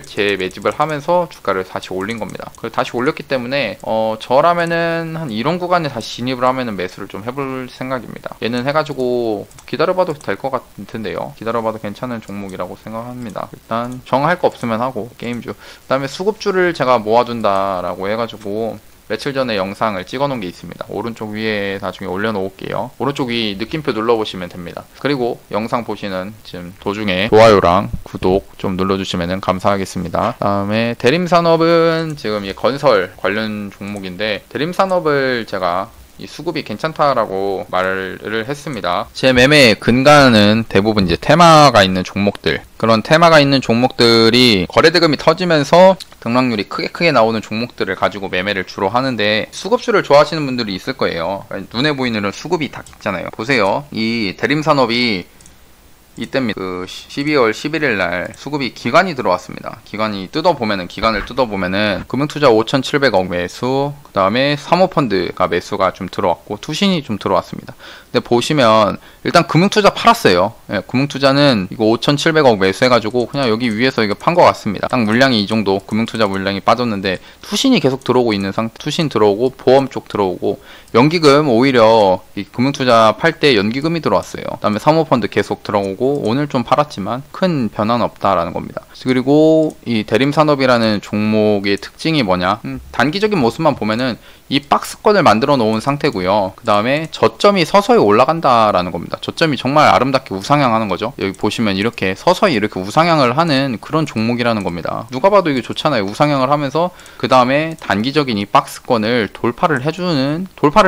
재매집을 하면서 주가를 다시 올린 겁니다. 그걸 다시 올렸기 때문에 저라면은 한 이런 구간에 다시 진입을 하면은 매수를 좀 해볼 생각입니다. 얘는 해가지고 기다려봐도 될 것 같은데요. 기다려봐도 괜찮은 종목이라고 생각합니다. 일단 정할 거 없으면 하고 게임주. 그 다음에 수급주를 제가 모아둔다라고 해가지고 며칠 전에 영상을 찍어 놓은 게 있습니다. 오른쪽 위에 나중에 올려놓을게요. 오른쪽 위 느낌표 눌러보시면 됩니다. 그리고 영상 보시는 지금 도중에 좋아요랑 구독 좀 눌러주시면 감사하겠습니다. 다음에 대림산업은 지금 이 건설 관련 종목인데, 대림산업을 제가 이 수급이 괜찮다라고 말을 했습니다. 제 매매 근간은 대부분 이제 테마가 있는 종목들, 그런 테마가 있는 종목들이 거래대금이 터지면서 등락률이 크게 나오는 종목들을 가지고 매매를 주로 하는데, 수급주를 좋아하시는 분들이 있을 거예요. 눈에 보이는 수급이 다 있잖아요. 보세요. 이 대림산업이 이때입니다. 그 12월 11일 날 수급이 기관이 들어왔습니다. 기관을 뜯어보면은 금융투자 5,700억 매수, 그 다음에 사모펀드가 매수가 좀 들어왔고 투신이 좀 들어왔습니다. 근데 보시면 일단 금융투자 팔았어요. 예, 금융투자는 이거 5,700억 매수해가지고 그냥 여기 위에서 이거 판 것 같습니다. 딱 물량이 이 정도 금융투자 물량이 빠졌는데 투신이 계속 들어오고 있는 상태. 투신 들어오고 보험 쪽 들어오고 연기금 오히려 이 금융투자 팔 때 연기금이 들어왔어요. 그 다음에 사모펀드 계속 들어오고 오늘 좀 팔았지만 큰 변화는 없다라는 겁니다. 그리고 이 대림산업이라는 종목의 특징이 뭐냐? 단기적인 모습만 보면은 이 박스권을 만들어 놓은 상태고요. 그 다음에 저점이 서서히 올라간다라는 겁니다. 저점이 정말 아름답게 우상향하는 거죠. 여기 보시면 이렇게 서서히 이렇게 우상향을 하는 그런 종목이라는 겁니다. 누가 봐도 이게 좋잖아요. 우상향을 하면서 그 다음에 단기적인 이 박스권을 돌파를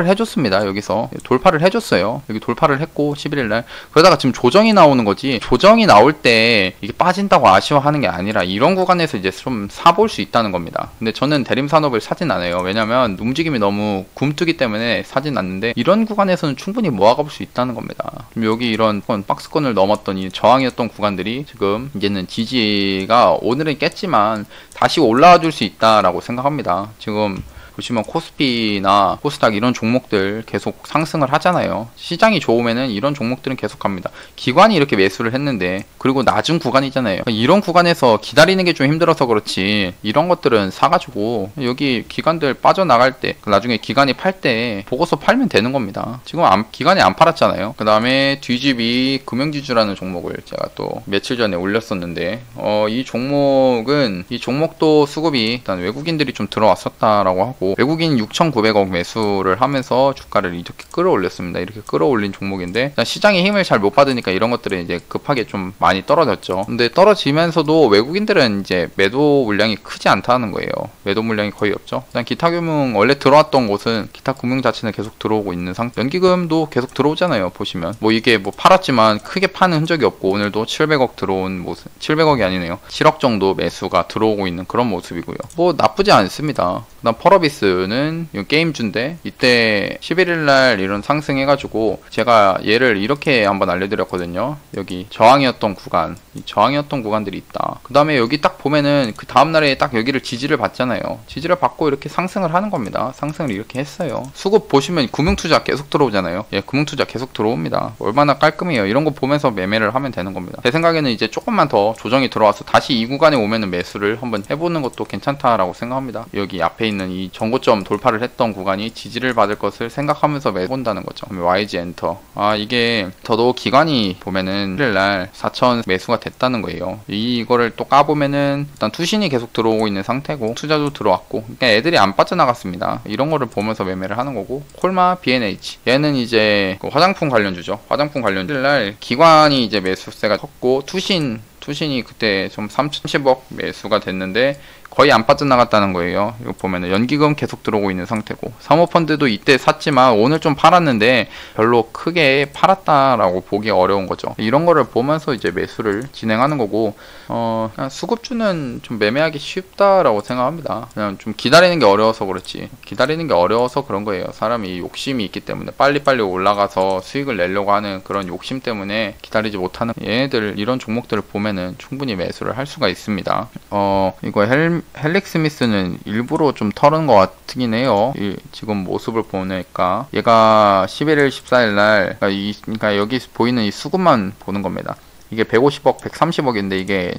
해줬습니다. 여기서 돌파를 해줬어요. 여기 돌파를 했고 11일날 그러다가 지금 조정이 나오는 거지. 조정이 나올 때 이게 빠진다고 아쉬워하는 게 아니라 이런 구간에서 이제 좀 사볼 수 있다는 겁니다. 근데 저는 대림산업을 사진 않아요. 왜냐면 움직임이 너무 굼뜨기 때문에 사진 않는데 이런 구간에서는 충분히 모아가 볼 수 있다는 겁니다. 여기 이런 박스권을 넘었던 이 저항이었던 구간들이 지금 이제는 지지가 오늘은 깼지만 다시 올라와 줄 수 있다라고 생각합니다. 지금 보시면 코스피나 코스닥 이런 종목들 계속 상승을 하잖아요. 시장이 좋으면은 이런 종목들은 계속 갑니다. 기관이 이렇게 매수를 했는데 그리고 낮은 구간이잖아요. 이런 구간에서 기다리는 게 좀 힘들어서 그렇지 이런 것들은 사가지고 여기 기관들 빠져나갈 때 나중에 기관이 팔 때 보고서 팔면 되는 겁니다. 지금 기관이 안 팔았잖아요. 그 다음에 DGB 금융지주라는 종목을 제가 또 며칠 전에 올렸었는데 이 종목도 수급이 일단 외국인들이 좀 들어왔었다라고 하고 외국인 6,900억 매수를 하면서 주가를 이렇게 끌어올렸습니다. 이렇게 끌어올린 종목인데 시장의 힘을 잘 못 받으니까 이런 것들은 이제 급하게 좀 많이 떨어졌죠. 근데 떨어지면서도 외국인들은 이제 매도 물량이 크지 않다는 거예요. 매도 물량이 거의 없죠. 일단 기타금융 원래 들어왔던 곳은 기타 금융 자체는 계속 들어오고 있는 상태. 연기금도 계속 들어오잖아요. 보시면 뭐 이게 뭐 팔았지만 크게 파는 흔적이 없고 오늘도 700억 들어온 모습. 700억이 아니네요. 7억 정도 매수가 들어오고 있는 그런 모습이고요. 뭐 나쁘지 않습니다. 그다음 펄어비스는 게임주인데 이때 11일날 이런 상승해가지고 제가 얘를 이렇게 한번 알려드렸거든요. 여기 저항이었던 구간, 이 저항이었던 구간들이 있다. 그 다음에 여기 딱 보면은 그 다음날에 딱 여기를 지지를 받잖아요. 지지를 받고 이렇게 상승을 하는 겁니다. 상승을 이렇게 했어요. 수급 보시면 금융투자 계속 들어오잖아요. 예, 금융투자 계속 들어옵니다. 얼마나 깔끔해요. 이런 거 보면서 매매를 하면 되는 겁니다. 제 생각에는 이제 조금만 더 조정이 들어와서 다시 이 구간에 오면은 매수를 한번 해보는 것도 괜찮다라고 생각합니다. 여기 앞에 있는 이 전고점 돌파를 했던 구간이 지지를 받을 것을 생각하면서 매본다는 거죠. YG 엔터. 이게 더더욱 기관이 보면은 1일날 4천 매수가 됐다는 거예요. 이거를 또 까보면은 일단 투신이 계속 들어오고 있는 상태고 투자도 들어왔고 그러니까 애들이 안 빠져나갔습니다. 이런 거를 보면서 매매를 하는 거고 콜마 B&H 얘는 이제 그 화장품 관련주죠. 화장품 관련주 1일날 기관이 이제 매수세가 컸고 투신이 그때 좀 3,010억 매수가 됐는데 거의 안 빠져나갔다는 거예요. 이거 보면은 연기금 계속 들어오고 있는 상태고 사모펀드도 이때 샀지만 오늘 좀 팔았는데 별로 크게 팔았다라고 보기 어려운 거죠. 이런 거를 보면서 이제 매수를 진행하는 거고 그냥 수급주는 좀 매매하기 쉽다라고 생각합니다. 그냥 좀 기다리는 게 어려워서 그렇지 기다리는 게 어려워서 그런 거예요. 사람이 욕심이 있기 때문에 빨리빨리 올라가서 수익을 내려고 하는 그런 욕심 때문에 기다리지 못하는 얘네들 이런 종목들을 보면은 충분히 매수를 할 수가 있습니다. 이거 헬릭스미스는 일부러 좀 털은 것 같긴 해요. 지금 모습을 보니까 얘가 11일 14일 날 그러니까 여기 보이는 이 수급만 보는 겁니다. 이게 150억 130억인데 이게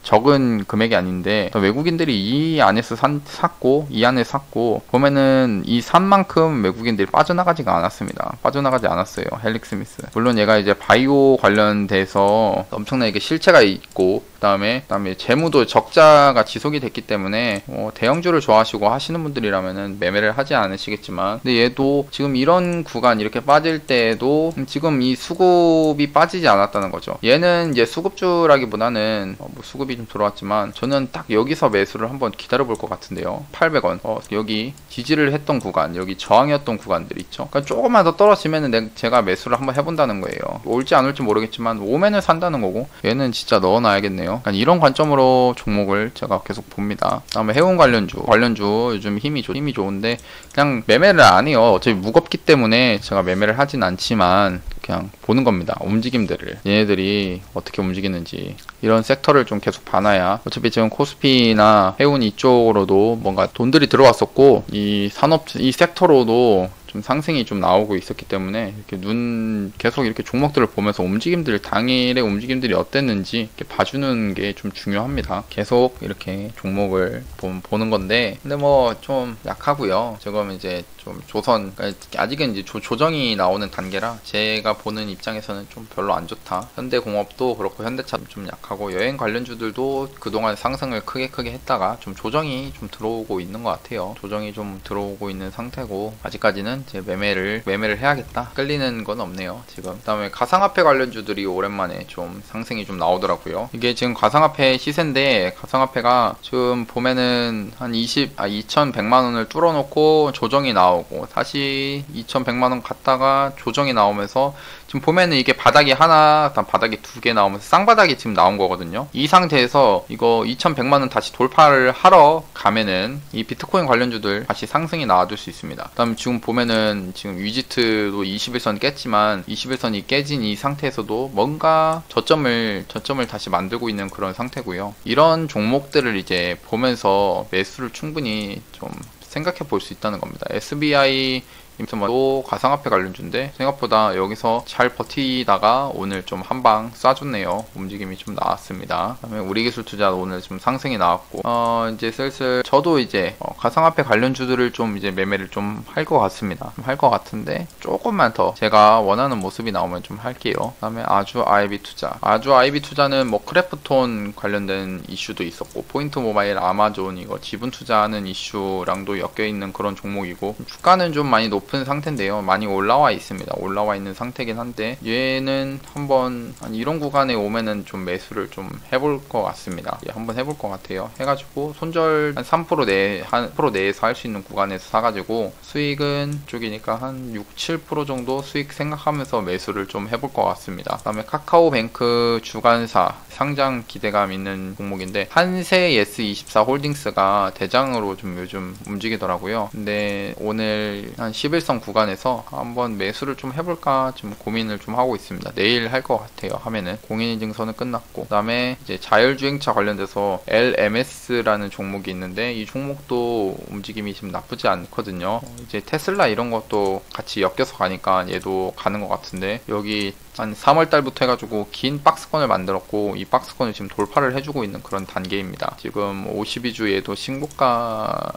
적은 금액이 아닌데 외국인들이 이 안에서 샀고 이 안에 샀고 보면은 이 산 만큼 외국인들이 빠져나가지가 않았습니다. 빠져나가지 않았어요. 헬릭스미스. 물론 얘가 이제 바이오 관련돼서 엄청나게 실체가 있고 그다음에 재무도 적자가 지속이 됐기 때문에 대형주를 좋아하시고 하시는 분들이라면은 매매를 하지 않으시겠지만 근데 얘도 지금 이런 구간 이렇게 빠질 때에도 지금 이 수급이 빠지지 않았다는 거죠. 얘는 이제 수급주라기보다는 뭐 수급이 좀 들어왔지만 저는 딱 여기서 매수를 한번 기다려 볼 것 같은데요. 800원 여기 지지를 했던 구간 여기 저항이었던 구간들 있죠. 그러니까 조금만 더 떨어지면은 제가 매수를 한번 해본다는 거예요. 올지 안 올지 모르겠지만 오면은 산다는 거고 얘는 진짜 넣어놔야겠네요. 있네요. 이런 관점으로 종목을 제가 계속 봅니다. 다음에 해운 관련주 요즘 힘이 좋은데 그냥 매매를 안 해요. 어차피 무겁기 때문에 제가 매매를 하진 않지만 그냥 보는 겁니다. 움직임들을, 얘네들이 어떻게 움직이는지. 이런 섹터를 좀 계속 봐놔야, 어차피 지금 코스피나 해운 이쪽으로도 뭔가 돈들이 들어왔었고, 이 섹터로도 좀 상승이 좀 나오고 있었기 때문에 이렇게 계속 이렇게 종목들을 보면서 당일의 움직임들이 어땠는지 이렇게 봐주는 게 좀 중요합니다. 계속 이렇게 종목을 보는 건데, 근데 뭐 좀 약하고요. 지금 이제 좀 그러니까 아직은 이제 조정이 나오는 단계라 제가 보는 입장에서는 좀 별로 안 좋다. 현대공업도 그렇고 현대차 좀 약하고, 여행 관련주들도 그동안 상승을 크게 했다가 좀 조정이 좀 들어오고 있는 것 같아요. 조정이 좀 들어오고 있는 상태고, 아직까지는 이제 매매를 해야겠다. 끌리는 건 없네요 지금. 그 다음에 가상화폐 관련주들이 오랜만에 좀 상승이 좀 나오더라고요. 이게 지금 가상화폐 시세인데, 가상화폐가 지금 보면은 한 2,100만원을 뚫어놓고 조정이 나오고 다시 2,100만원 갔다가 조정이 나오면서, 지금 보면은 이게 바닥이 하나, 바닥이 두 개 나오면서 쌍바닥이 지금 나온 거거든요. 이 상태에서 이거 2,100만원 다시 돌파를 하러 가면은 이 비트코인 관련주들 다시 상승이 나와줄 수 있습니다. 그 다음에 지금 보면은 지금 위지트도 21선 깼지만 21선이 깨진 이 상태에서도 뭔가 저점을 다시 만들고 있는 그런 상태고요. 이런 종목들을 이제 보면서 매수를 충분히 좀 생각해 볼 수 있다는 겁니다. SBI 또 가상화폐 관련주인데 생각보다 여기서 잘 버티다가 오늘 좀 한방 쏴줬네요. 움직임이 좀 나왔습니다. 그다음에 우리기술투자 오늘 좀 상승이 나왔고, 이제 슬슬 저도 이제 가상화폐 관련주들을 좀 이제 매매를 좀 할 것 같습니다. 할 것 같은데 조금만 더 제가 원하는 모습이 나오면 좀 할게요. 그다음에 아주 아이비 투자는 뭐 크래프톤 관련된 이슈도 있었고, 포인트 모바일, 아마존 이거 지분 투자하는 이슈랑도 엮여 있는 그런 종목이고, 주가는 좀 많이 높은 상태인데요. 많이 올라와 있습니다. 올라와 있는 상태긴 한데, 얘는 한번 이런 구간에 오면은 좀 매수를 좀 해볼 것 같습니다. 한번 해볼 것 같아요. 해가지고 손절 한 3% 내에서 할 수 있는 구간에서 사가지고, 수익은 쪽이니까 한 6-7% 정도 수익 생각하면서 매수를 좀 해볼 것 같습니다. 그 다음에 카카오뱅크 주간사 상장 기대감 있는 종목인데, 한세 예스24 홀딩스가 대장으로 좀 요즘 움직이더라고요. 근데 오늘 한 11선 구간에서 한번 매수를 좀 해볼까 지금 고민을 좀 하고 있습니다. 내일 할 것 같아요. 하면은 공인인증서는 끝났고, 그 다음에 이제 자율주행차 관련돼서 LMS라는 종목이 있는데, 이 종목도 움직임이 지금 나쁘지 않거든요. 이제 테슬라 이런 것도 같이 엮여서 가니까 얘도 가는 것 같은데, 여기 한 3월달부터 해가지고 긴 박스권을 만들었고, 이 박스권을 지금 돌파를 해주고 있는 그런 단계입니다. 지금 52주에도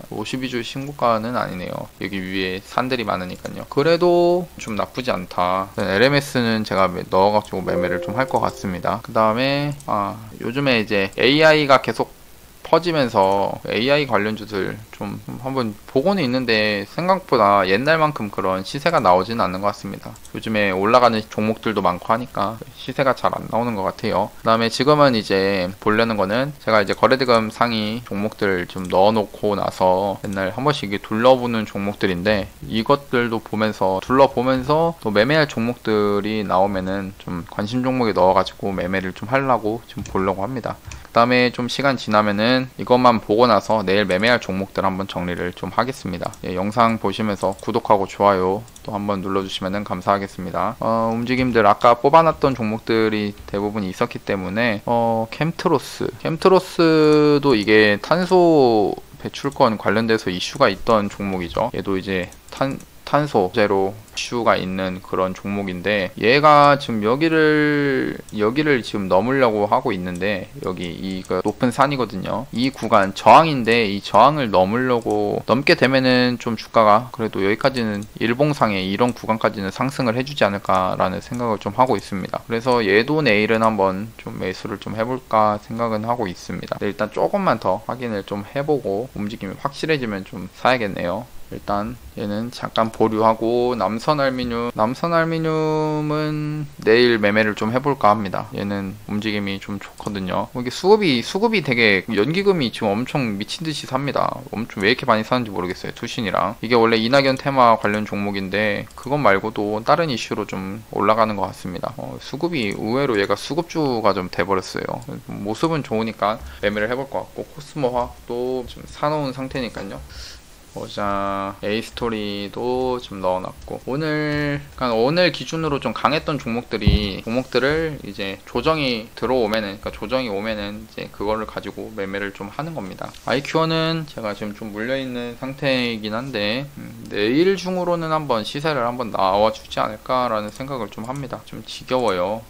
52주 신고가는 아니네요. 여기 위에 산들이 많으니까요. 그래도 좀 나쁘지 않다. LMS는 제가 넣어가지고 매매를 좀 할 것 같습니다. 그 다음에 요즘에 이제 AI가 계속 퍼지면서 AI 관련주들 좀 한번 보고는 있는데, 생각보다 옛날만큼 그런 시세가 나오지는 않는 것 같습니다. 요즘에 올라가는 종목들도 많고 하니까 시세가 잘 안 나오는 것 같아요. 그 다음에 지금은 이제 보려는 거는, 제가 이제 거래대금 상위 종목들 좀 넣어놓고 나서 맨날 한 번씩 이게 둘러보는 종목들인데, 이것들도 둘러보면서 또 매매할 종목들이 나오면은 좀 관심 종목에 넣어가지고 매매를 좀 하려고 지금 보려고 합니다. 그 다음에 좀 시간 지나면은 이것만 보고 나서 내일 매매할 종목들 한번 정리를 좀 하겠습니다. 영상 보시면서 구독하고 좋아요 또 한번 눌러주시면 감사하겠습니다. 움직임들 아까 뽑아놨던 종목들이 대부분 있었기 때문에, 캠트로스도 이게 탄소 배출권 관련돼서 이슈가 있던 종목이죠. 얘도 이제 탄소 제로 이슈가 있는 그런 종목인데, 얘가 지금 여기를 지금 넘으려고 하고 있는데, 여기 이거 높은 산이거든요. 이 구간 저항인데, 이 저항을 넘게 되면은 좀 주가가 그래도 여기까지는 일봉상에 이런 구간까지는 상승을 해주지 않을까라는 생각을 좀 하고 있습니다. 그래서 얘도 내일은 한번 좀 매수를 좀 해볼까 생각은 하고 있습니다. 일단 조금만 더 확인을 좀 해보고 움직임이 확실해지면 좀 사야겠네요. 일단 얘는 잠깐 보류하고, 남선 알미늄은 내일 매매를 좀 해볼까 합니다. 얘는 움직임이 좀 좋거든요. 이게 수급이 되게, 연기금이 지금 엄청 미친듯이 삽니다. 엄청 왜 이렇게 많이 사는지 모르겠어요. 투신이랑. 이게 원래 이낙연 테마 관련 종목인데 그것 말고도 다른 이슈로 좀 올라가는 것 같습니다. 수급이 의외로 얘가 수급주가 좀 돼버렸어요. 모습은 좋으니까 매매를 해볼 것 같고, 코스모화학도 좀 사놓은 상태니까요. 보자. A스토리도 좀 넣어놨고, 그러니까 오늘 기준으로 좀 강했던 종목들을 이제 조정이 들어오면은, 그러니까 조정이 오면은 이제 그거를 가지고 매매를 좀 하는 겁니다. 아이큐어는 제가 지금 좀 물려있는 상태이긴 한데, 내일 중으로는 한번 시세를 한번 나와주지 않을까라는 생각을 좀 합니다. 좀 지겨워요.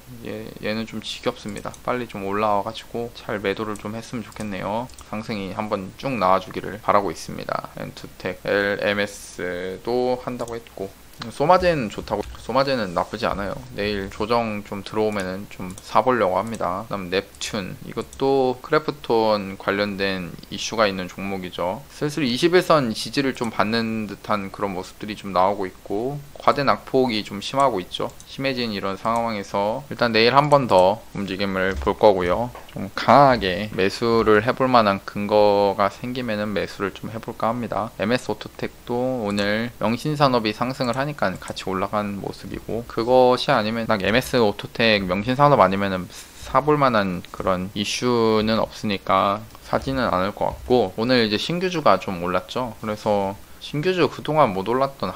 얘는 좀 지겹습니다. 빨리 좀 올라와가지고 잘 매도를 좀 했으면 좋겠네요. 상승이 한번 쭉 나와주기를 바라고 있습니다. 엔투텍, LMS도 한다고 했고, 소마젠 좋다고. 소마젠은 나쁘지 않아요. 내일 조정 좀 들어오면은 좀 사보려고 합니다. 그다음 넵튠, 이것도 크래프톤 관련된 이슈가 있는 종목이죠. 슬슬 21선 지지를 좀 받는 듯한 그런 모습들이 좀 나오고 있고, 과대 낙폭이 좀 심하고 있죠. 심해진 이런 상황에서 일단 내일 한 번 더 움직임을 볼 거고요. 좀 강하게 매수를 해볼 만한 근거가 생기면은 매수를 좀 해볼까 합니다. MS오토텍도 오늘 명신산업이 상승을 하니까 같이 올라간 모습이고, 그것이 아니면 딱 MS오토텍 명신산업 아니면은 사볼 만한 그런 이슈는 없으니까 사지는 않을 것 같고, 오늘 이제 신규주가 좀 올랐죠. 그래서 신규주 그동안 못 올랐던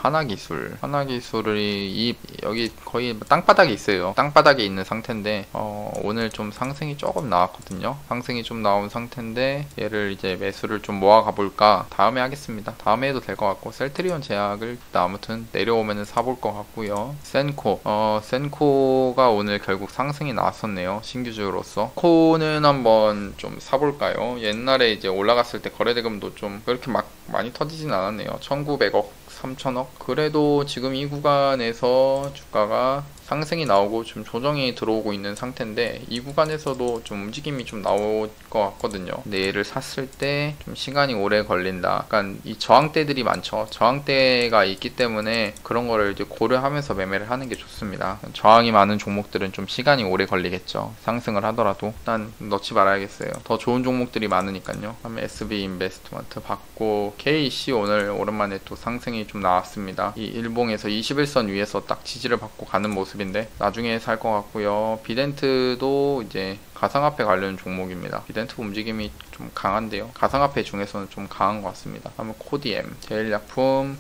하나기술이 여기 거의 땅바닥에 있어요. 땅바닥에 있는 상태인데, 오늘 좀 상승이 조금 나왔거든요. 상승이 좀 나온 상태인데 얘를 이제 매수를 좀 모아 가볼까 다음에 하겠습니다. 다음에 해도 될 것 같고, 셀트리온 제약을 아무튼 내려오면은 사볼 것 같고요. 센코가 오늘 결국 상승이 나왔었네요. 신규주로서. 코는 한번 좀 사볼까요? 옛날에 이제 올라갔을 때 거래대금도 좀 그렇게 막 많이 터지진 않았네요. 1900억, 3000억. 그래도 지금 이 구간에서 주가가 상승이 나오고 좀 조정이 들어오고 있는 상태인데, 이 구간에서도 좀 움직임이 좀 나올 것 같거든요. 근데 얘를 샀을 때 좀 시간이 오래 걸린다. 약간 이 저항대들이 많죠. 저항대가 있기 때문에 그런 거를 이제 고려하면서 매매를 하는 게 좋습니다. 저항이 많은 종목들은 좀 시간이 오래 걸리겠죠. 상승을 하더라도 일단 넣지 말아야겠어요. 더 좋은 종목들이 많으니까요. 다음에 SB 인베스트먼트 받고, KC 오늘 오랜만에 또 상승이 좀 나왔습니다. 이 일봉에서 21선 위에서 딱 지지를 받고 가는 모습인데 나중에 살 것 같고요. 비덴트도 이제 가상화폐 관련 종목입니다. 비덴트 움직임이 좀 강한데요. 가상화폐 중에서는 좀 강한 것 같습니다. 다음은 코디엠, 제일약품.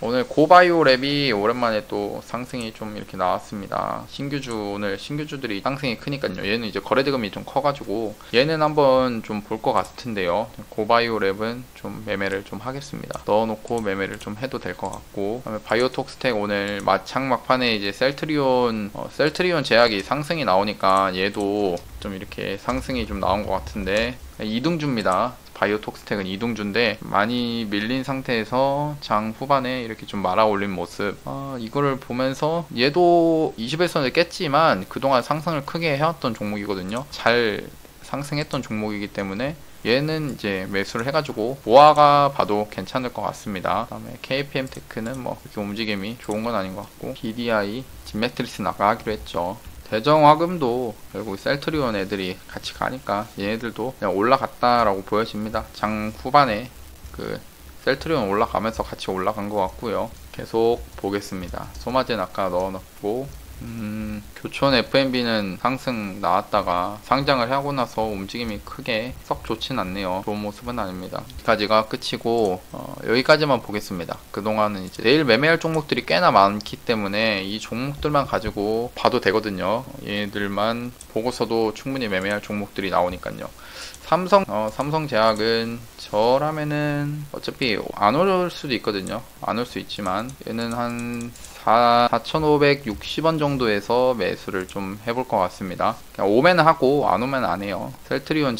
오늘 고바이오랩이 오랜만에 또 상승이 좀 이렇게 나왔습니다. 오늘 신규주들이 상승이 크니까요. 얘는 이제 거래대금이 좀 커가지고 얘는 한번 좀 볼 것 같은데요. 고바이오랩은 좀 매매를 좀 하겠습니다. 넣어놓고 매매를 좀 해도 될 것 같고, 그다음에 바이오톡스텍 오늘 막판에 이제 셀트리온 제약이 상승이 나오니까 얘도 좀 이렇게 상승이 좀 나온 것 같은데, 이등주입니다. 바이오톡스텍은 이등주인데 많이 밀린 상태에서 장 후반에 이렇게 좀 말아 올린 모습. 이거를 보면서 얘도 21선을 깼지만 그동안 상승을 크게 해왔던 종목이거든요. 잘 상승했던 종목이기 때문에 얘는 이제 매수를 해가지고 모아가 봐도 괜찮을 것 같습니다. 그다음에 KPM테크는 뭐 그렇게 움직임이 좋은 건 아닌 것 같고, DDI, 진메트리스는 아까 하기로 했죠. 대정화금도 결국 셀트리온 애들이 같이 가니까 얘네들도 그냥 올라갔다라고 보여집니다. 장 후반에 그 셀트리온 올라가면서 같이 올라간 것 같고요. 계속 보겠습니다. 소마젠 아까 넣어놨고, 교촌 FNB는 상승 나왔다가 상장을 하고 나서 움직임이 크게 썩 좋진 않네요. 좋은 모습은 아닙니다. 여기까지가 끝이고, 여기까지만 보겠습니다. 그동안은 이제 내일 매매할 종목들이 꽤나 많기 때문에 이 종목들만 가지고 봐도 되거든요. 얘들만 보고서도 충분히 매매할 종목들이 나오니까요. 삼성제약은 저라면은 어차피 안 올 수도 있거든요. 안 올 수 있지만 얘는 한 4,560원 정도에서 매수를 좀 해볼 것 같습니다. 그냥 오면 하고 안 오면 안 해요. 셀트리온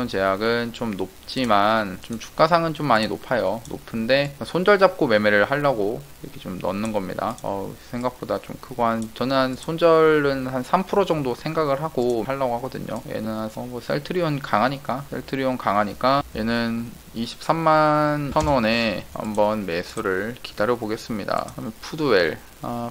제약은 좀 높지만 좀 주가상은 좀 많이 높아요. 높은데 손절 잡고 매매를 하려고 이렇게 좀 넣는 겁니다. 생각보다 좀 크고, 저는 한 손절은 한 3% 정도 생각을 하고 하려고 하거든요. 얘는 셀트리온 강하니까 얘는 23만 1,000원에 한번 매수를 기다려 보겠습니다. 그러면 푸드웰.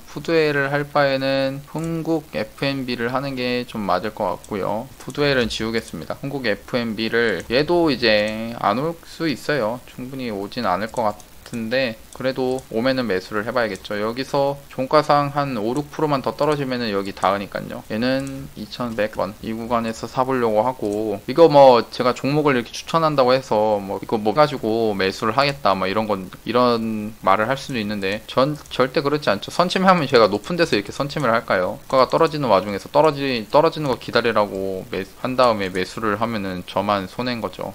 푸드웰을 할 바에는 흥국 F&B를 하는 게 좀 맞을 것 같고요. 푸드웰은 지우겠습니다. 흥국 F&B를 얘도 이제 안 올 수 있어요. 충분히 오진 않을 것 같은데 그래도 오면은 매수를 해봐야겠죠. 여기서 종가상 한 5, 6%만 더 떨어지면은 여기 닿으니까요. 얘는 2,100원 이 구간에서 사보려고 하고, 이거 뭐 제가 종목을 이렇게 추천한다고 해서 뭐 이거 뭐 가지고 매수를 하겠다 뭐 이런 말을 할 수도 있는데 전 절대 그렇지 않죠. 선침하면 제가 높은 데서 이렇게 선침을 할까요? 주가가 떨어지는 와중에서 떨어지는 거 기다리라고 한 다음에 매수를 하면은 저만 손해인 거죠.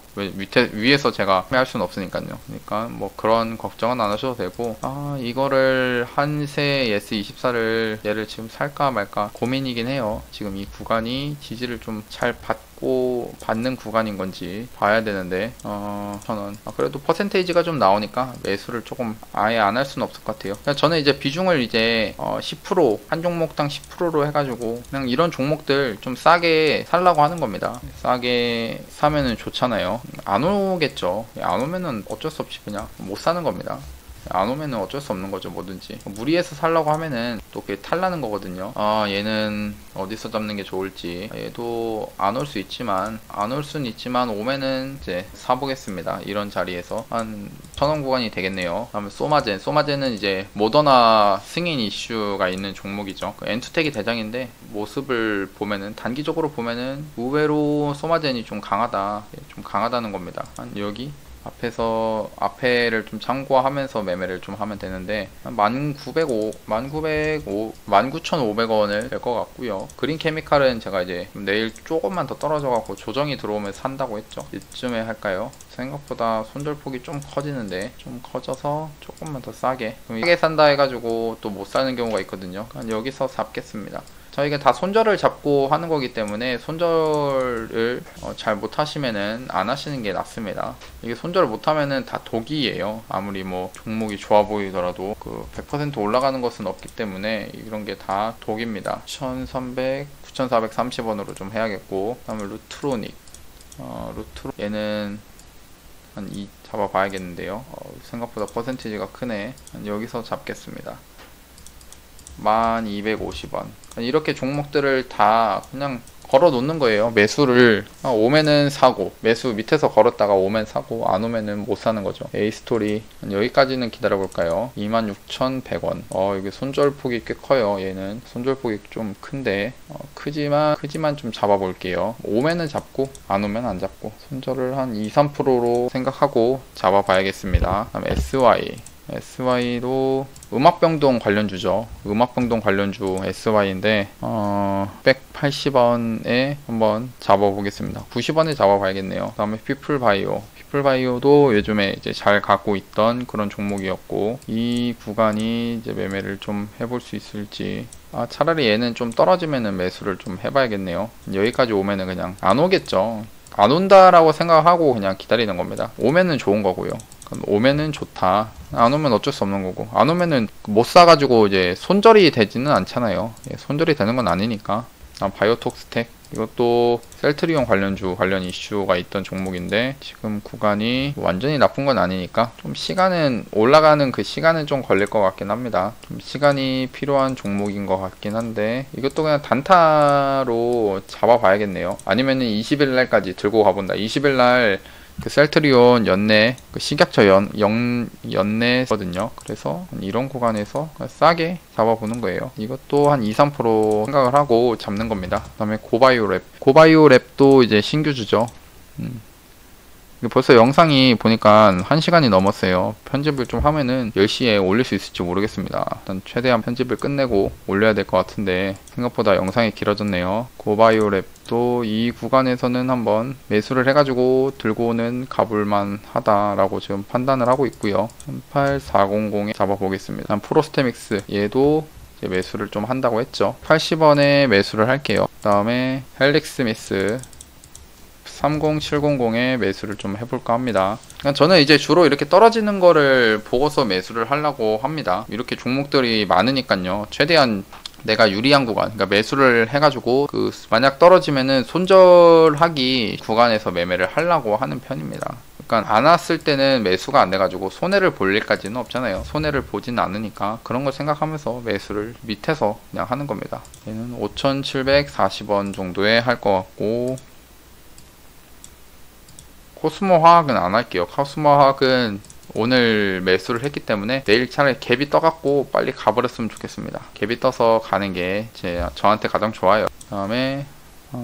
위에서 제가 할 수는 없으니까요. 그러니까 뭐 그런 걱정은 안 하셔도 되고, 이거를 한세 S24를 얘를 지금 살까 말까 고민이긴 해요. 지금 이 구간이 지지를 좀 잘 받는 구간인 건지 봐야 되는데 1,000원. 그래도 퍼센테이지가 좀 나오니까 매수를 조금 아예 안 할 수는 없을 것 같아요. 저는 이제 비중을 이제 10% 한 종목당 10%로 해가지고 그냥 이런 종목들 좀 싸게 살라고 하는 겁니다. 싸게 사면은 좋잖아요. 안 오겠죠. 안 오면은 어쩔 수 없이 그냥 못 사는 겁니다. 안 오면은 어쩔 수 없는 거죠. 뭐든지 무리해서 살라고 하면은 또 그게 탈나는 거거든요. 얘는 어디서 잡는 게 좋을지. 얘도 안 올 수 있지만 안 올 수는 있지만 오면은 이제 사보겠습니다. 이런 자리에서 한 1,000원 구간이 되겠네요. 다음에 소마젠은 이제 모더나 승인 이슈가 있는 종목이죠. 엔투텍이 대장인데 모습을 보면은 단기적으로 보면은 의외로 소마젠이 좀 강하다는 겁니다. 한 여기 앞에를 좀 참고하면서 매매를 좀 하면 되는데 19,500원을 될 것 같고요. 그린 케미칼은 제가 이제 내일 조금만 더 떨어져 갖고 조정이 들어오면 산다고 했죠. 이쯤에 할까요? 생각보다 손절폭이 좀 커지는데 좀 커져서 조금만 더 싸게 산다 해가지고 또 못 사는 경우가 있거든요. 여기서 잡겠습니다. 저희가 다 손절을 잡고 하는 거기 때문에 손절을 잘 못하시면은 안 하시는 게 낫습니다. 이게 손절을 못하면은 다 독이에요. 아무리 뭐 종목이 좋아 보이더라도 그 100% 올라가는 것은 없기 때문에 이런 게 다 독입니다. 9,430원으로 좀 해야겠고, 그 다음에 루트로닉. 얘는 한 2 잡아봐야겠는데요. 생각보다 퍼센티지가 크네. 여기서 잡겠습니다. 1,250원. 이렇게 종목들을 다 그냥 걸어 놓는 거예요. 매수를 오면은 사고, 매수 밑에서 걸었다가 오면 사고, 안 오면은 못 사는 거죠. A스토리 여기까지는 기다려 볼까요? 26,100원. 이게 손절폭이 꽤 커요. 얘는 손절폭이 좀 큰데 크지만 좀 잡아 볼게요. 오면은 잡고 안 오면 안 잡고 손절을 한 2, 3%로 생각하고 잡아 봐야겠습니다. 그다음에 SY도 음악병동 관련주죠. 음악병동 관련주 SY인데 180원에 한번 잡아보겠습니다. 90원에 잡아봐야겠네요. 그 다음에 피플바이오도 요즘에 이제 잘 갖고 있던 그런 종목이었고, 이 구간이 이제 매매를 좀 해볼 수 있을지. 차라리 얘는 좀 떨어지면은 매수를 좀 해봐야겠네요. 여기까지 오면은 그냥 안 오겠죠. 안 온다라고 생각하고 그냥 기다리는 겁니다. 오면은 좋은 거고요. 오면은 좋다. 안 오면 어쩔 수 없는 거고, 안 오면은 못 사가지고 이제 손절이 되지는 않잖아요. 손절이 되는 건 아니니까. 바이오톡스텍 이것도 셀트리온 관련 이슈가 있던 종목인데 지금 구간이 완전히 나쁜 건 아니니까 좀 시간은 올라가는 그 시간은 좀 걸릴 것 같긴 합니다. 좀 시간이 필요한 종목인 것 같긴 한데 이것도 그냥 단타로 잡아봐야겠네요. 아니면은 20일 날까지 들고 가본다. 20일 날 그 셀트리온 연내 그 식약처 연내거든요. 그래서 이런 구간에서 싸게 잡아보는 거예요. 이것도 한 2, 3% 생각을 하고 잡는 겁니다. 그 다음에 고바이오랩도 이제 신규주죠. 벌써 영상이 보니까 1시간이 넘었어요. 편집을 좀 하면은 10시에 올릴 수 있을지 모르겠습니다. 일단 최대한 편집을 끝내고 올려야 될 것 같은데 생각보다 영상이 길어졌네요. 고바이오랩도 이 구간에서는 한번 매수를 해가지고 들고는 가볼만 하다라고 지금 판단을 하고 있고요. 38400에 잡아보겠습니다. 프로스테믹스 얘도 이제 매수를 좀 한다고 했죠. 80원에 매수를 할게요. 그 다음에 헬릭스미스 30700에 매수를 좀 해볼까 합니다. 저는 이제 주로 이렇게 떨어지는 거를 보고서 매수를 하려고 합니다. 이렇게 종목들이 많으니까요. 최대한 내가 유리한 구간, 그러니까 매수를 해가지고 만약 떨어지면은 손절하기 구간에서 매매를 하려고 하는 편입니다. 그러니까 안 왔을 때는 매수가 안 돼가지고 손해를 볼 일까지는 없잖아요. 손해를 보진 않으니까 그런 걸 생각하면서 매수를 밑에서 그냥 하는 겁니다. 얘는 5,740원 정도에 할 것 같고, 코스모 화학은 안 할게요. 코스모 화학은 오늘 매수를 했기 때문에 내일 차라리 갭이 떠갖고 빨리 가버렸으면 좋겠습니다. 갭이 떠서 가는 게 저한테 가장 좋아요. 그 다음에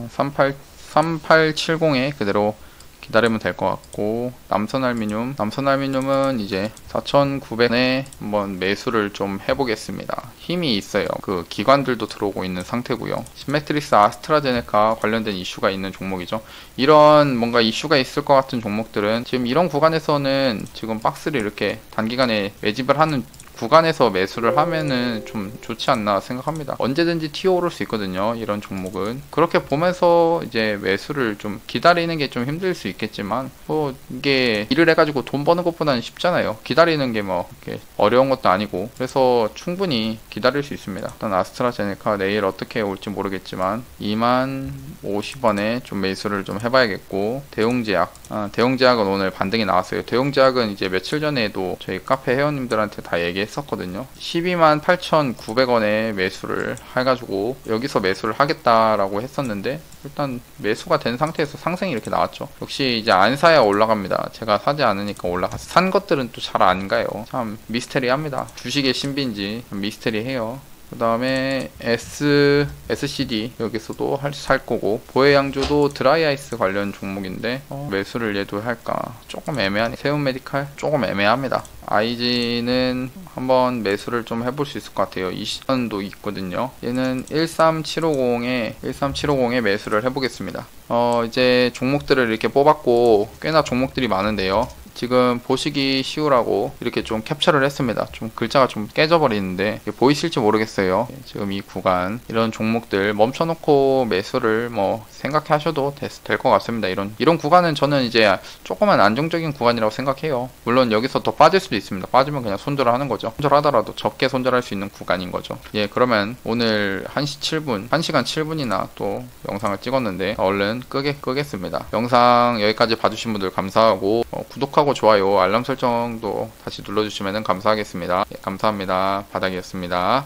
3870에 그대로 기다리면 될 것 같고, 남선알미늄은 이제 4,900원에 한번 매수를 좀 해보겠습니다. 힘이 있어요. 그 기관들도 들어오고 있는 상태고요. 시메트리스 아스트라제네카 관련된 이슈가 있는 종목이죠. 이런 뭔가 이슈가 있을 것 같은 종목들은 지금 이런 구간에서는 지금 박스를 이렇게 단기간에 매집을 하는 구간에서 매수를 하면은 좀 좋지 않나 생각합니다. 언제든지 튀어오를 수 있거든요. 이런 종목은. 그렇게 보면서 이제 매수를 좀 기다리는 게 좀 힘들 수 있겠지만, 뭐 이게 일을 해가지고 돈 버는 것보다는 쉽잖아요. 기다리는 게 뭐 어려운 것도 아니고, 그래서 충분히 기다릴 수 있습니다. 일단 아스트라제네카 내일 어떻게 올지 모르겠지만 20,050원에 좀 매수를 좀 해봐야겠고, 대웅제약은 오늘 반등이 나왔어요. 대웅제약은 이제 며칠 전에도 저희 카페 회원님들한테 다 얘기했었거든요. 128,900원에 매수를 해가지고 여기서 매수를 하겠다라고 했었는데, 일단 매수가 된 상태에서 상승이 이렇게 나왔죠. 역시 이제 안 사야 올라갑니다. 제가 사지 않으니까 올라갔어요. 산 것들은 또 잘 안 가요. 참 미스테리합니다. 주식의 신비인지 미스테리해요. 그 다음에 SCD 여기서도 살 거고, 보혜양조도 드라이아이스 관련 종목인데 매수를 얘도 할까 조금 애매하네. 세운메디칼 조금 애매합니다. IG는 한번 매수를 좀 해볼 수 있을 것 같아요. 20원도 있거든요. 얘는 13750에 매수를 해보겠습니다. 이제 종목들을 이렇게 뽑았고, 꽤나 종목들이 많은데요. 지금 보시기 쉬우라고 이렇게 좀 캡처를 했습니다. 좀 글자가 좀 깨져버리는데 보이실지 모르겠어요. 지금 이 구간 이런 종목들 멈춰놓고 매수를 뭐 생각해 하셔도 될 것 같습니다. 이런 구간은 저는 이제 조금만 안정적인 구간이라고 생각해요. 물론 여기서 더 빠질 수도 있습니다. 빠지면 그냥 손절을 하는 거죠. 손절하더라도 적게 손절할 수 있는 구간인 거죠. 예, 그러면 오늘 1시간 7분이나 또 영상을 찍었는데 얼른 끄겠습니다. 영상 여기까지 봐주신 분들 감사하고, 구독하고 좋아요, 알람 설정도 다시 눌러주시면 감사하겠습니다. 예, 감사합니다. 바닥이었습니다.